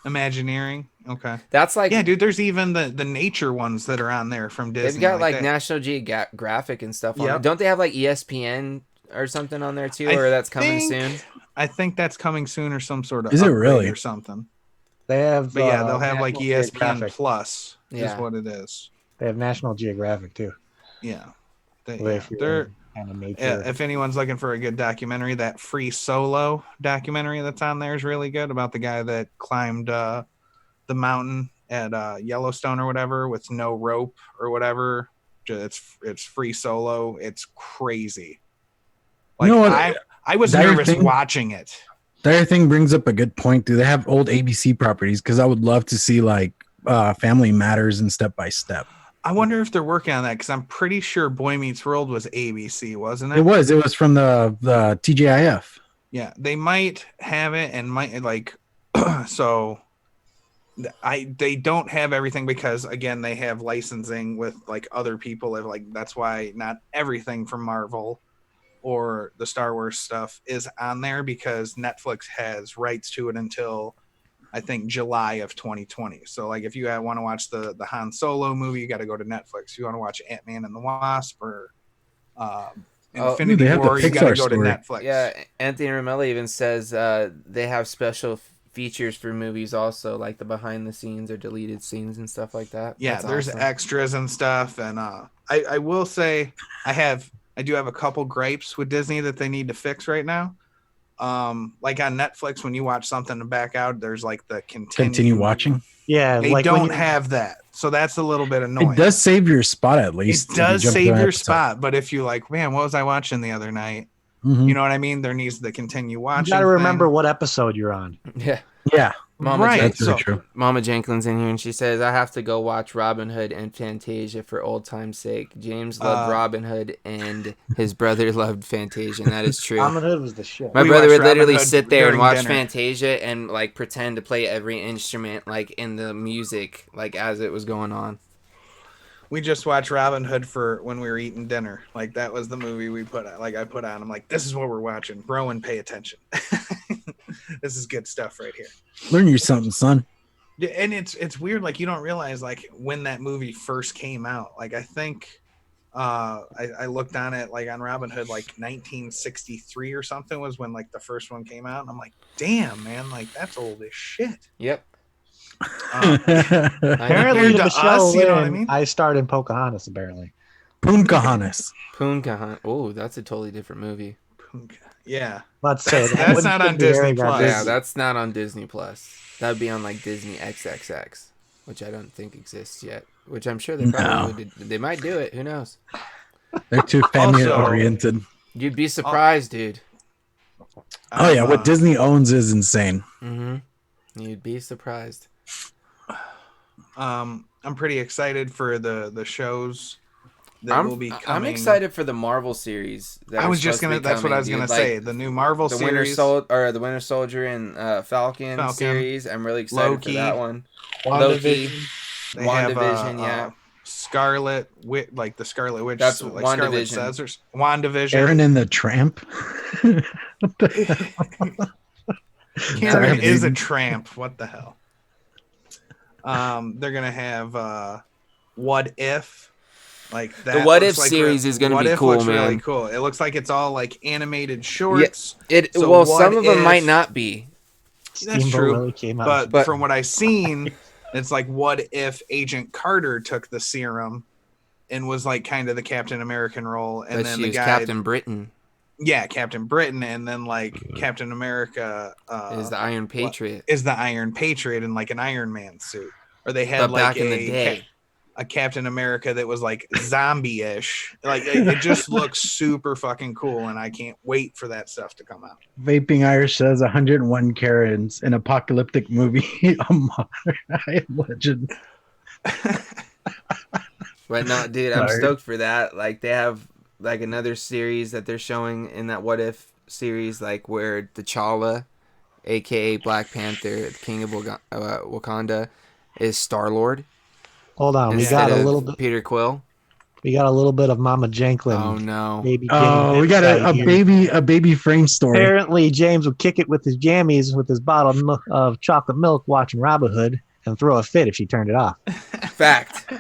Imagineering, okay. That's like Yeah, dude. There's even the nature ones that are on there from Disney. they've got like that. National Geographic and stuff on Yep. it. Don't they have like ESPN or something on there too, I or that's coming think- soon? I think that's coming soon or some sort of. Is it upgrade really? or something? They have, But yeah, they'll have like National ESPN Geographic. Plus. Yeah. Is what it is. They have National Geographic too. Yeah. If you're They're. kind of nature. Yeah, if anyone's looking for a good documentary, that Free Solo documentary that's on there is really good about the guy that climbed the mountain at Yellowstone or whatever with no rope or whatever. It's Free Solo. It's crazy. Like You know what? I was Dire nervous thing- watching it. That thing brings up a good point. Do they have old ABC properties? Because I would love to see like Family Matters and Step by Step. I wonder if they're working on that because I'm pretty sure Boy Meets World was ABC, wasn't it? It was from the TGIF. Yeah, they might have it and might like so they don't have everything because again they have licensing with like other people like that's why not everything from Marvel or the Star Wars stuff is on there because Netflix has rights to it until I think July of 2020. So like if you want to watch the Han Solo movie, you got to go to Netflix. If you want to watch Ant-Man and the Wasp or Infinity they have the War, you got to Pixar go to story. Netflix. Yeah, Anthony Romelli even says they have special features for movies also, like the behind the scenes or deleted scenes and stuff like that. Yeah, That's there's awesome. extras and stuff. And I will say I do have a couple gripes with Disney that they need to fix right now. Like on Netflix, when you watch something and back out, there's like the Continue watching. Yeah, They like when don't you- have that. So that's a little bit annoying. It does save your spot at It least. if you does jump to save an your episode. spot. But if you like, man, what was I watching the other night? Mhm. You know what I mean? There needs to continue You watching. got to thing. remember what episode you're on. Yeah. Yeah, Mama Right. that's So- very true. Mama Jenkin's in here and she says, I have to go watch Robin Hood and Fantasia for old time's sake. James loved Robin Hood and his brother loved Fantasia, and that is true. Robin Hood was the shit. My We brother watched would literally Robin Hood sit there and during watch dinner. Fantasia and like pretend to play every instrument like in the music like as it was going on. We just watched Robin Hood for when we were eating dinner. Like that was the movie we put on. Like I put on. I'm like, this is what we're watching, bro, and pay attention. This is good stuff right here. Learn you something, son. Yeah, and it's weird. Like you don't realize like when that movie first came out. Like I think I looked on it like on Robin Hood like 1963 or something was when like the first one came out. And I'm like, damn man, like that's old as shit. Yep. Apparently, Compared to to Michelle us, you know what I Lynn, mean? I starred in Pocahontas. Apparently, Punkahanas. Poonkahan. Oh, that's a totally different movie. Yeah. let's say that That's wouldn't not on be airing Disney Plus. Yeah, that's not on Disney Plus. That'd be on like Disney XXX, which I don't think exists yet. Which I'm sure they probably would. They might do it. Who knows? They're too family Also- oriented. You'd be surprised, dude. Oh yeah, what Disney owns is insane. You'd be surprised. I'm pretty excited for the shows that will be coming. I'm excited for the Marvel series. I was just gonna. That's what I was gonna say. The new Marvel series, the Winter Soldier and Falcon series. I'm really excited Loki, for that one. Loki, WandaVision, yeah. Scarlet Witch, like the Scarlet Witch. That's like Scarlet WandaVision. WandaVision. Aaron and the Tramp. Karen is a tramp. What the hell? They're gonna have What If. Like that. The What If series is gonna be cool, man. Really cool. It looks like it's all like animated shorts. Yeah, some of them might not be. That's true. Really came out. But from what I've seen, it's like what if Agent Carter took the serum and was like kind of the Captain American role, and but then she the was guy, Captain Britain. Yeah, Captain Britain, and then like Captain America is the Iron Patriot. Is the Iron Patriot in like an Iron Man suit, or they had but like back in the day. A Captain America that was like zombie-ish. Like it just looks super fucking cool, and I can't wait for that stuff to come out. Vaping Irish says 101 Karens, an apocalyptic movie. A modern I Am Legend. But no, dude, I'm stoked for that. Like they have like another series that they're showing in that What If series, like where T'Challa, aka Black Panther, the King of Wakanda, is Star-Lord. Hold on, we got a little bit. Peter Quill. We got a little bit of Mama Janklin. Oh no! Baby we got a baby frame story. Apparently, James would kick it with his jammies with his bottle of chocolate milk, watching Robin Hood, and throw a fit if she turned it off. Fact.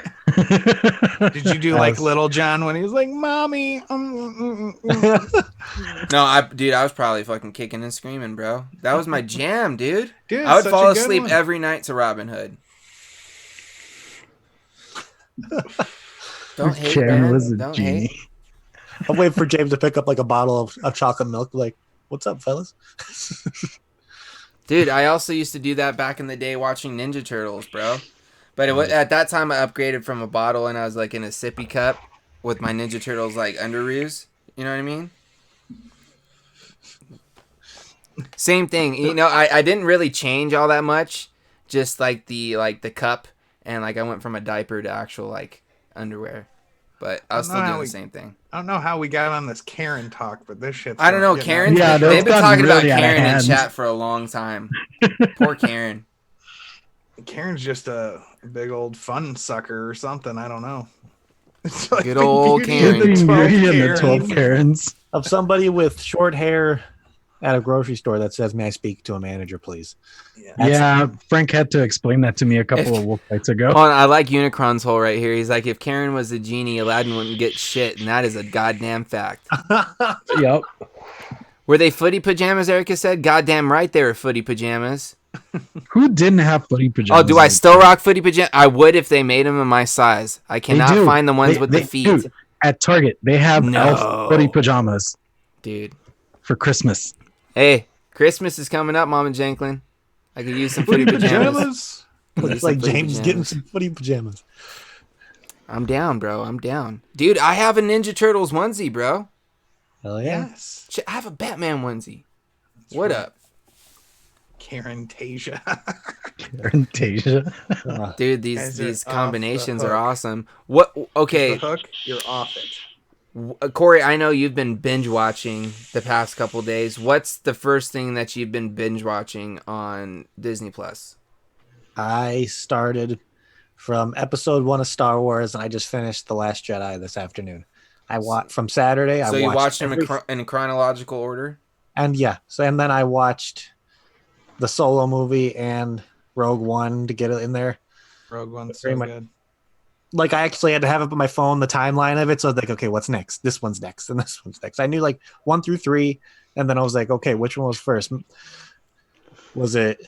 Did you do like Little John when he was like, "Mommy"? No, I was probably fucking kicking and screaming, bro. That was my jam, dude. I would fall asleep every night to Robin Hood. Don't hate, Karen man. was a Don't genie. hate. I'm waiting for James to pick up like a bottle of chocolate milk. Like, what's up, fellas? Dude, I also used to do that back in the day watching Ninja Turtles, bro. But at that time, I upgraded from a bottle and I was like in a sippy cup with my Ninja Turtles like underoos. You know what I mean? Same thing. You know, I didn't really change all that much. Just like the cup, and like I went from a diaper to actual like underwear. But I was still doing the same thing. I don't know how we got on this Karen talk, but this shit. I don't know. Karen. Yeah, they've been talking really about Karen in chat for a long time. Poor Karen. Karen's just a big old fun sucker or something. I don't know. It's like good old Karen. The 12 Karens. Of somebody with short hair at a grocery store that says, "May I speak to a manager, please?" Yeah, Frank had to explain that to me a couple of nights ago. I like Unicron's hole right here. He's like, if Karen was a genie, Aladdin wouldn't get shit, and that is a goddamn fact. Yep. Were they footy pajamas, Erica said? Goddamn right they were footy pajamas. Who didn't have footy pajamas? Oh, do I still rock footy pajamas? I would if they made them in my size. I cannot find the ones with the feet. Dude, at Target, they have elf footy pajamas. Dude. For Christmas. Hey, Christmas is coming up, Mama Janklin. I could use some footy pajamas. Looks like James getting some footy pajamas. I'm down, bro. I'm down. Dude, I have a Ninja Turtles onesie, bro. Hell yeah. Yes. I have a Batman onesie. What up? Karen Tasia. Karen Tasia. Dude, these combinations are awesome. What? Okay. The hook, you're off it. Corey, I know you've been binge watching the past couple days. What's the first thing that you've been binge watching on Disney Plus? I started from episode 1 of Star Wars, and I just finished The Last Jedi this afternoon. I watched from Saturday. So you watched them in chronological order? And yeah, and then I watched the Solo movie and Rogue One to get it in there. Rogue One's so good. Like, I actually had to have up on my phone the timeline of it. So I was like, okay, what's next? This one's next, and this one's next. I knew like 1 through 3, and then I was like, okay, which one was first? Was it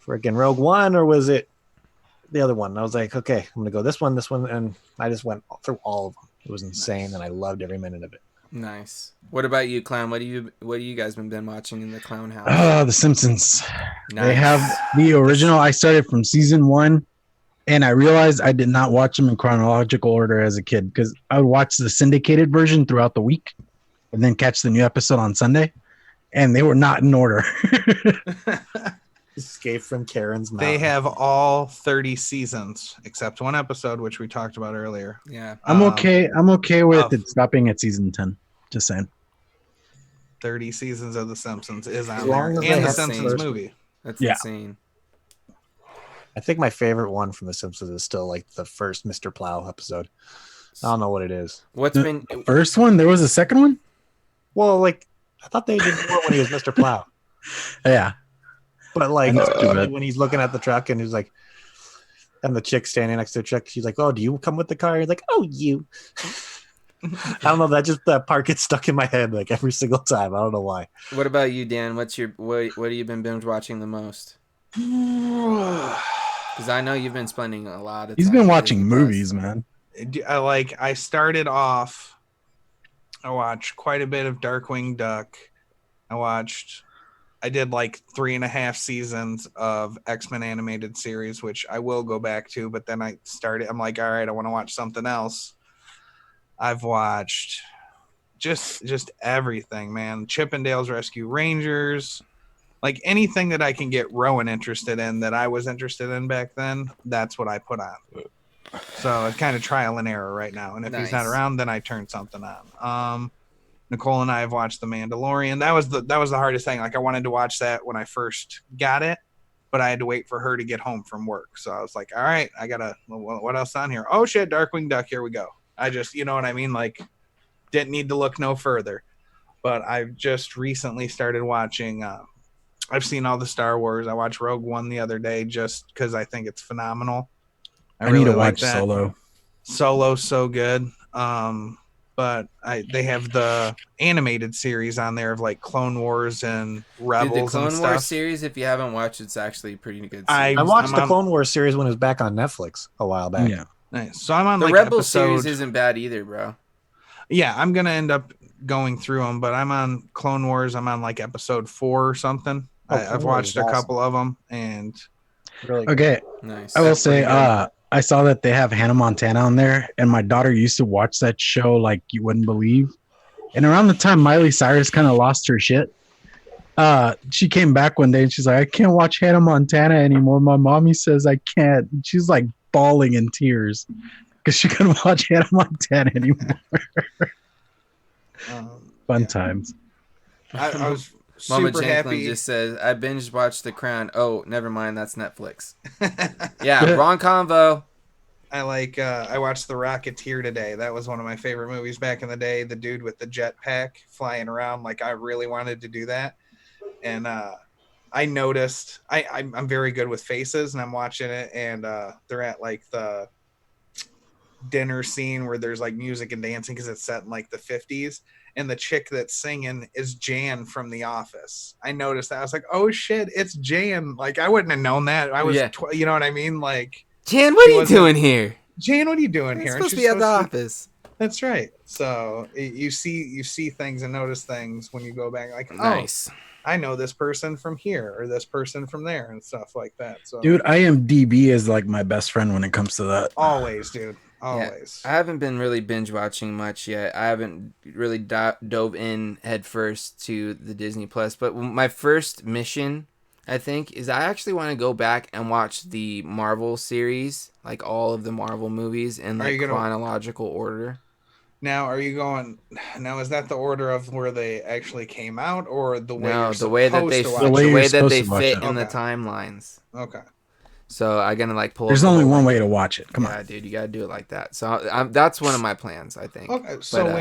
freaking Rogue One, or was it the other one? And I was like, okay, I'm gonna go this one, and I just went through all of them. It was insane, and I loved every minute of it. Nice. What about you, Clown? What do you guys been watching in the Clown House? The Simpsons. Nice. They have the original. I started from season 1. And I realized I did not watch them in chronological order as a kid, because I would watch the syndicated version throughout the week and then catch the new episode on Sunday. and they were not in order. Escape from Karen's mouth. They have all 30 seasons except one episode, which we talked about earlier. Yeah. I'm okay. I'm okay with of- it stopping at season 10. Just saying. 30 seasons of The Simpsons is on As there, long as they and the have Simpsons first- movie. That's Yeah. insane. I think my favorite one from The Simpsons is still like the first Mr. Plow episode. I don't know what it is. What's been The first one, there was a second one. Well, like I thought they did more when he was Mr. Plow, Yeah, but like That's too bad. when he's looking at the truck and he's like, and the chick standing next to the truck, she's like, "Oh, do you come with the car?" He's like, "Oh, you." I don't know. That part gets stuck in my head like every single time. I don't know why. What about you, Dan? What have you been binge watching the most? Because I know you've been spending a lot of. he's time been on watching Disney Plus. movies, man. I started off. I watched quite a bit of Darkwing Duck. I did like 3.5 seasons of X-Men animated series, which I will go back to, but then I'm like, all right, I want to watch something else. I've watched just everything, man. Chippendales Rescue Rangers, like anything that I can get Rowan interested in that I was interested in back then, that's what I put on. So it's kind of trial and error right now. And if he's not Nice. around, then I turn something on. Nicole and I have watched The Mandalorian. That was the hardest thing. Like I wanted to watch that when I first got it, but I had to wait for her to get home from work. So I was like, all right, what else on here? Oh shit, Darkwing Duck, here we go. I just, you know what I mean? Like didn't need to look no further. But I've just recently started watching I've seen all the Star Wars. I watched Rogue One the other day just because I think it's phenomenal. I need to like watch that. Solo. Solo's so good. But they have the animated series on there of like Clone Wars and Rebels Dude, the Clone and Wars stuff. series, if you haven't watched, it's actually pretty good. I- Series. I watched I'm the on- Clone Wars series when it was back on Netflix a while back. Yeah, Nice. So I'm on the like Rebel episode. series isn't bad either, bro. Yeah, I'm gonna end up going through them, but I'm on Clone Wars. I'm on like episode 4 or something. Oh, I've Clone Wars watched is a awesome. couple of them, and Really good. okay. Nice. I will That's say, pretty good. I saw that they have Hannah Montana on there, and my daughter used to watch that show like you wouldn't believe. And around the time Miley Cyrus kind of lost her shit, she came back one day and she's like, "I can't watch Hannah Montana anymore. My mommy says I can't." And she's like bawling in tears because she couldn't watch Hannah Montana anymore. Fun yeah. times. I was Mama super Janklin happy. just says, I binge watched The Crown. Oh, never mind. That's Netflix. Yeah, wrong convo. I watched The Rocketeer today. That was one of my favorite movies back in the day. The dude with the jetpack flying around. Like I really wanted to do that. And I noticed I'm very good with faces, and I'm watching it, and they're at like the dinner scene where there's like music and dancing because it's set in like the 50s, and the chick that's singing is Jan from The Office. I noticed that. I was like, oh shit, it's Jan. Like I wouldn't have known that. I was Yeah. you know what I mean? Like, Jan, what are you wasn't- doing here? Jan, what are you doing You're here? supposed to And be she's at the supposed to- office. That's right. So you see things and notice things when you go back. Like, Nice. oh, I know this person from here or this person from there and stuff like that. So, Dude, IMDb is like my best friend when it comes to that. always, dude, always. I haven't been really binge watching much yet. I haven't really dove in head first to the Disney Plus. But my first mission, I think, is I actually want to go back and watch the Marvel series, like all of the Marvel movies in Are like you gonna- chronological order. Now, are you going? Now, is that the order of where they actually came out, or the way? No, you're the way that supposed they to The watch way the you're way that supposed they to watch fit it. in the Okay. timelines. Okay. So I'm gonna like pull. There's up the only whole, one like- way to watch it. Come Yeah, on. dude, you gotta do it like that. So that's one of my plans, I think. Okay. So But,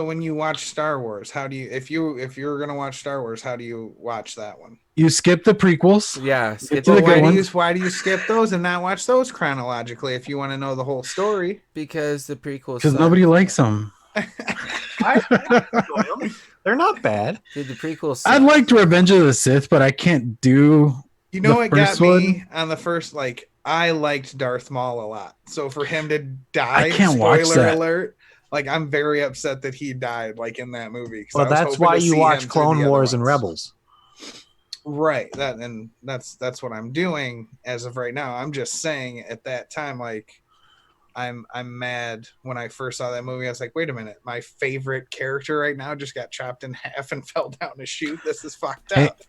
when you watch Star Wars, how do you if you're gonna watch Star Wars, how do you watch that one? You skip the prequels. Yeah, skip To the it good Why do you ones. why do you skip those and not watch those chronologically if you want to know the whole story? because the prequels. Because suck. nobody likes them. They're not bad. Dude, the prequels. I suck. liked Revenge of the Sith, but I can't do. You know The what got first me on the first, like, I liked Darth Maul a lot. So for him to die, I can't watch spoiler that. alert, like I'm very upset that he died, like in that movie. 'cause I Well, was that's hoping why to you see watch him through Clone the other Wars and ones. Rebels. Right. That's what I'm doing as of right now. I'm just saying at that time, like I'm mad. When I first saw that movie, I was like, wait a minute, my favorite character right now just got chopped in half and fell down a chute. This is fucked Hey. up.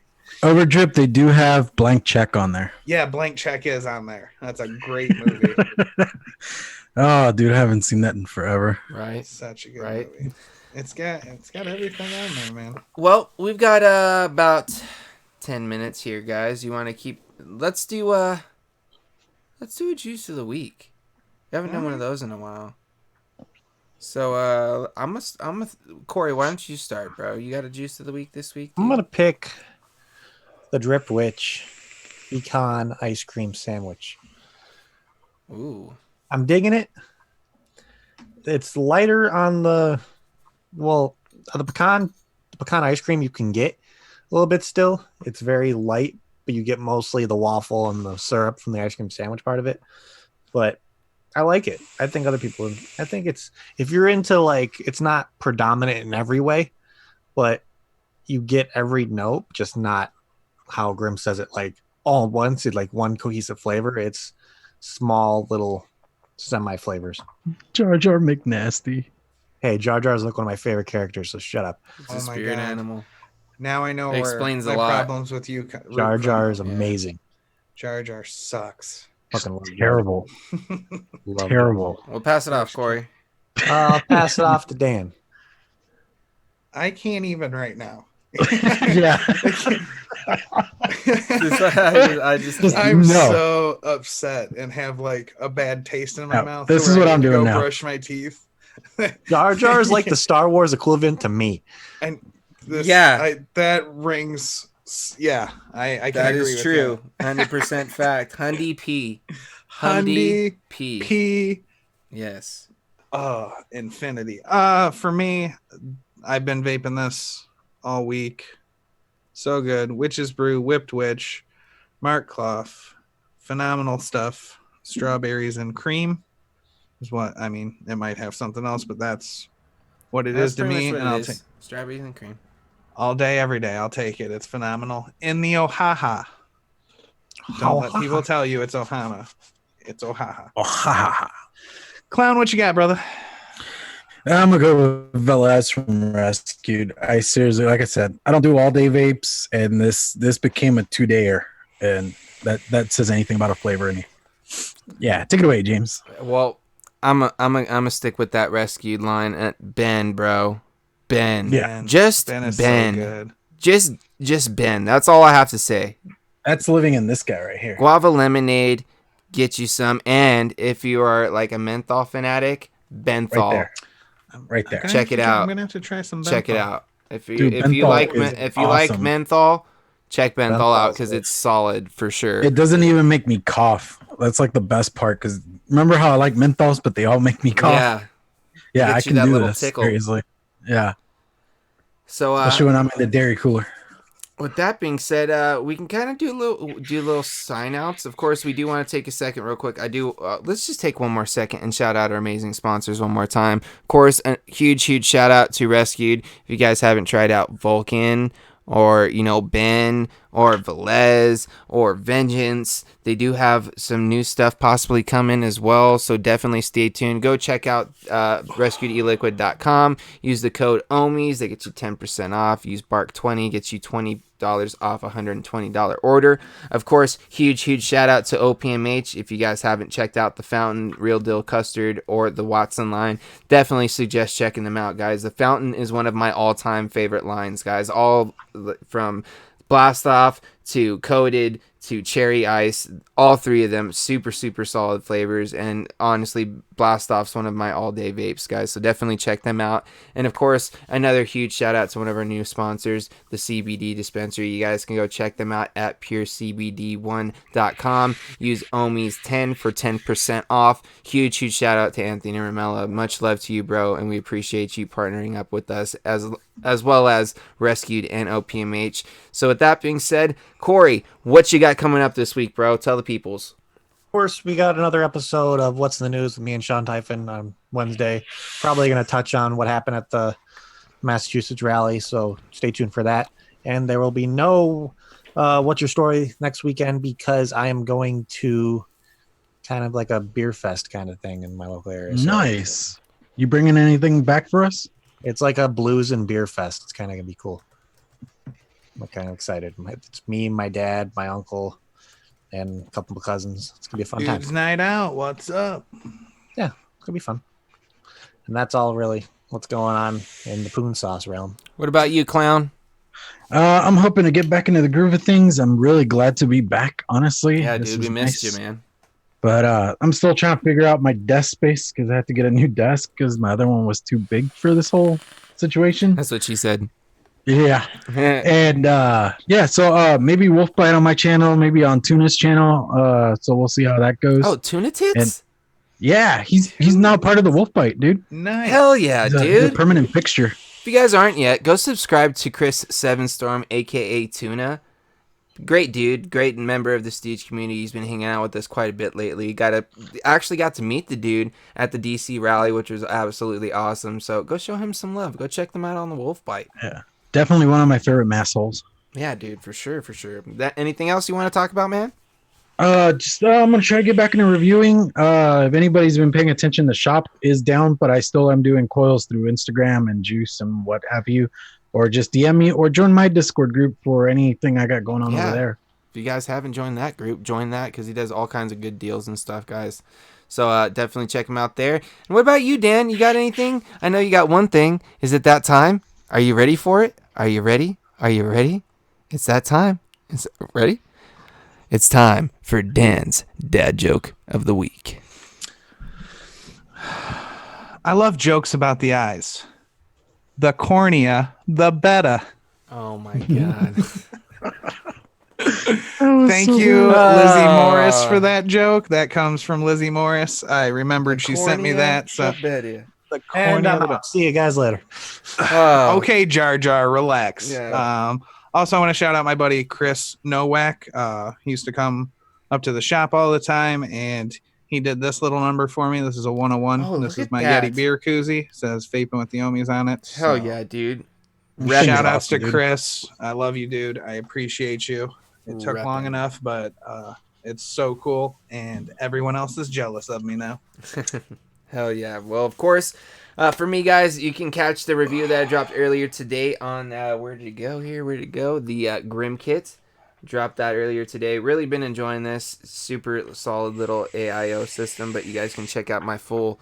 Overdrip, they do have Blank Check on there. Yeah, Blank Check is on there. That's a great movie. Oh, dude, I haven't seen that in forever. Right. It's such a good Right. movie. It's got everything on there, man. Well, we've got about 10 minutes here, guys. You want to keep? Let's do a juice of the week. We haven't done one of those in a while. So I'm a Corey. Why don't you start, bro? You got a juice of the week this week? I'm gonna pick the Drip Witch pecan ice cream sandwich. Ooh. I'm digging it. It's lighter on the pecan ice cream you can get a little bit still. It's very light, but you get mostly the waffle and the syrup from the ice cream sandwich part of it. But I like it. I think it's, if you're into, like, it's not predominant in every way, but you get every note, just not how Grim says it, like all at once. It's like one cohesive flavor. It's small little semi flavors. Jar Jar McNasty. Hey, Jar Jar is like one of my favorite characters, so shut up. It's a Oh my spirit God. animal. Now I know It where explains a my lot. problems with you. Jar Jar is Yeah. amazing. Jar Jar sucks. Fucking love Jar Jar. Terrible. Love Terrible. We'll pass it off, Corey. I'll pass it off to Dan. I can't even right now. Yeah. I just I'm No. so upset and have like a bad taste in my No, mouth. this to is where what I I'm need to doing go now. brush my teeth. Jar Jar is like the Star Wars equivalent to me. And this, Yeah. that rings. Yeah, I can that agree is with true. 100% fact. Hundy P. Hundy P. P. Yes. Infinity. For me, I've been vaping this all week. So good. Witch's Brew, Whipped Witch, Mark Clough. Phenomenal stuff. Strawberries and cream is what I mean. It might have something else, but that's what it is to pretty me. much And what I'll it take is. Strawberries and cream. all day, every day. I'll take it. It's phenomenal. In the Ohaha. Don't let people tell you it's Ohana. It's Ohaha. Oh, ha, ha, ha. Clown, what you got, brother? I'm gonna go with Velez from Rescued. I seriously, like I said, I don't do all day vapes, and this became a 2-dayer, and that says anything about a flavor in me. Yeah, take it away, James. Well, I'm a stick with that rescued line at Ben, bro. Ben. Yeah. Just Ben is Ben. so good. Just Ben. That's all I have to say. That's living in this guy right here. Guava lemonade, get you some. And if you are like a menthol fanatic, Benthol. Right there. Right there. I'm gonna Check have it to- out. I'm gonna have to try some. Check it Benthol. out. If you Dude, if you Benthol like is if you like awesome. menthol, check Benthol out Benthol's because good. it's solid for sure. It doesn't even make me cough. That's like the best part, because remember how I like menthols, but they all make me cough. Yeah. Yeah, Get I you can that do little this tickle. seriously. Yeah, So especially when I'm in the dairy cooler. with that being said, we can kind of do a little sign outs. Of course, we do want to take a second real quick. Let's just take one more second and shout out our amazing sponsors one more time. Of course, a huge shout out to Rescued. If you guys haven't tried out Vulcan or, Ben or Velez or Vengeance, they do have some new stuff possibly coming as well. So definitely stay tuned. Go check out rescuedeliquid.com. Use the code Ohmies. They get you 10% off. Use Bark20, gets you $20 off a $120 order. Of course, huge shout out to OPMH. If you guys haven't checked out the Fountain, Real Deal Custard, or the Watson line, definitely suggest checking them out, guys. The Fountain is one of my all-time favorite lines, guys. All from Blast Off to Coated to Cherry Ice, all three of them super solid flavors, and honestly, Blast Off's one of my all-day vapes, guys, so definitely check them out. And of course, another huge shout out to one of our new sponsors, the CBD dispensary. You guys can go check them out at purecbd1.com. Use Ohmies10 for 10% off. Huge shout out to Anthony Ramella. Much love to you, bro, and we appreciate you partnering up with us as well as Rescued and OPMH. So with that being said, Corey, what you got coming up this week, bro? Tell the peoples. Of course, we got another episode of What's in the News with me and Sean Typhon on Wednesday. Probably going to touch on what happened at the Massachusetts rally, so stay tuned for that. And there will be no What's Your Story next weekend because I am going to kind of like a beer fest kind of thing in my local area. So Nice. You bringing anything back for us? it's like a blues and beer fest. It's kind of gonna be cool. I'm kind of excited. It's me, my dad, my uncle, and a couple of cousins. It's gonna be a fun Dude's time. night out. What's up? Yeah, it's gonna be fun. And that's all really what's going on in the poon sauce realm. What about you, Clown? I'm hoping to get back into the groove of things. I'm really glad to be back, honestly. Yeah, This dude, was we missed nice. you, man. But I'm still trying to figure out my desk space because I have to get a new desk because my other one was too big for this whole situation. That's what she said. Yeah. And so maybe Wolfbite on my channel, maybe on Tuna's channel. So we'll see how that goes. Oh, Tuna Tits? And yeah, he's now part of the Wolfbite, dude. Nice. Hell yeah, He's a dude. permanent fixture. If you guys aren't yet, go subscribe to Chris Sevenstorm, aka Tuna. Great dude, great member of the Stooge community. He's been hanging out with us quite a bit lately. Actually got to meet the dude at the DC rally, which was absolutely awesome. So go show him some love. Go check them out on the Wolfbite. Yeah. Definitely one of my favorite mass holes. Yeah, dude, for sure. Anything else you want to talk about, man? I'm gonna try to get back into reviewing. If anybody's been paying attention, the shop is down, but I still am doing coils through Instagram and Juice and what have you, or just DM me or join my Discord group for anything I got going on over there. If you guys haven't joined that group, join that because he does all kinds of good deals and stuff, guys. So definitely check him out there. And what about you, Dan? You got anything? I know you got one thing. Is it that time? Are you ready for it? Are you ready? Are you ready? It's that time. Ready? It's time for Dan's dad joke of the week. I love jokes about the eyes. The cornea, the better. Oh my god. Thank you, Lizzie Morris, for that joke. That comes from Lizzie Morris. I remembered she sent me that. So the And cornea. The see you guys later. Okay, Jar Jar, relax. Yeah. Also, I want to shout out my buddy Chris Nowak. He used to come up to the shop all the time, and he did this little number for me. This is a 101. Oh, This look is my at Yeti that. beer koozie. It says Vaping with the Ohmies on it. Hell So, yeah, dude. Shout outs to Awesome, dude. Chris. I love you, dude. I appreciate you. It took long Repping. enough, but it's so cool, and everyone else is jealous of me now. Hell yeah. Well, of course, for me, guys, you can catch the review that I dropped earlier today on, where did it go here? Where did it go? The Grim Kit. Dropped that earlier today. Really been enjoying this. Super solid little AIO system, but you guys can check out my full,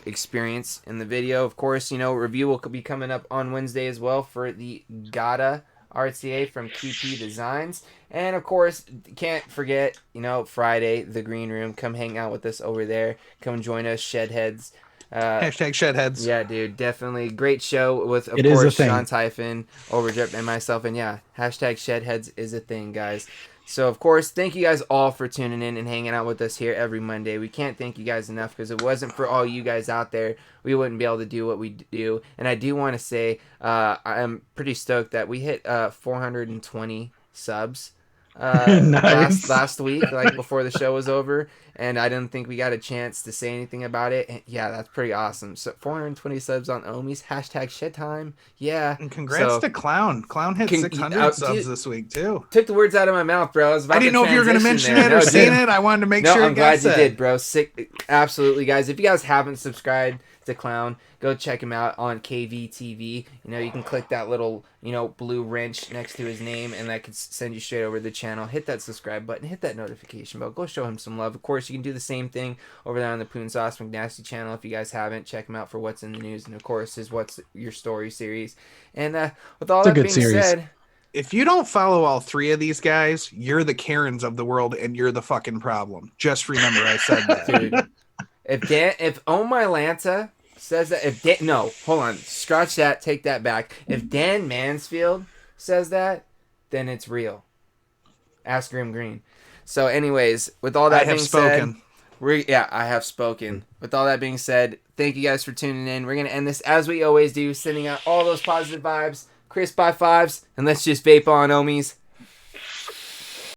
experience in the video. Of course, review will be coming up on Wednesday as well for the Gata RCA from QP Designs. And of course, can't forget, Friday, the Green Room. Come hang out with us over there. Come join us, Shedheads. Hashtag Shedheads. Yeah, dude, definitely great show with, of It is a course, thing. Sean Typhon, Overdrip, and myself. And yeah, hashtag Shedheads is a thing, guys. So, of course, thank you guys all for tuning in and hanging out with us here every Monday. We can't thank you guys enough because it wasn't for all you guys out there, we wouldn't be able to do what we do. And I do want to say I'm pretty stoked that we hit 420 subs Nice. last week, like before the show was over, and I didn't think we got a chance to say anything about it. And yeah, that's pretty awesome. So 420 subs on Ohmies, hashtag shed time. Yeah, And congrats So- to Clown. Clown hit Con- 600 subs dude- this week, too. took the words out of my mouth, bro. I didn't know if you were going to mention it or seen it. I wanted to make sure I'm it glad got you said. did, bro. Sick, absolutely, guys. If you guys haven't subscribed to Clown, go check him out on KVTV. You can click that little, blue wrench next to his name, and that could send you straight over to the channel. Hit that subscribe button. Hit that notification bell. Go show him some love. Of course, you can do the same thing over there on the Poon Sauce McNasty channel. If you guys haven't, check him out for What's in the News, and of course, his What's Your Story series. And with all It's a that good being series. said, If you don't follow all three of these guys, you're the Karens of the world, and you're the fucking problem. Just remember I said that. dude, if Oh My Lanta says that, no, hold on, scratch that, take that back. If Dan Mansfield says that, then it's real. Ask Grim Green. So, anyways, with all that I have being spoken. said, I have spoken. With all that being said, thank you guys for tuning in. We're gonna end this as we always do, sending out all those positive vibes, crisp by fives, and let's just vape on, Ohmies.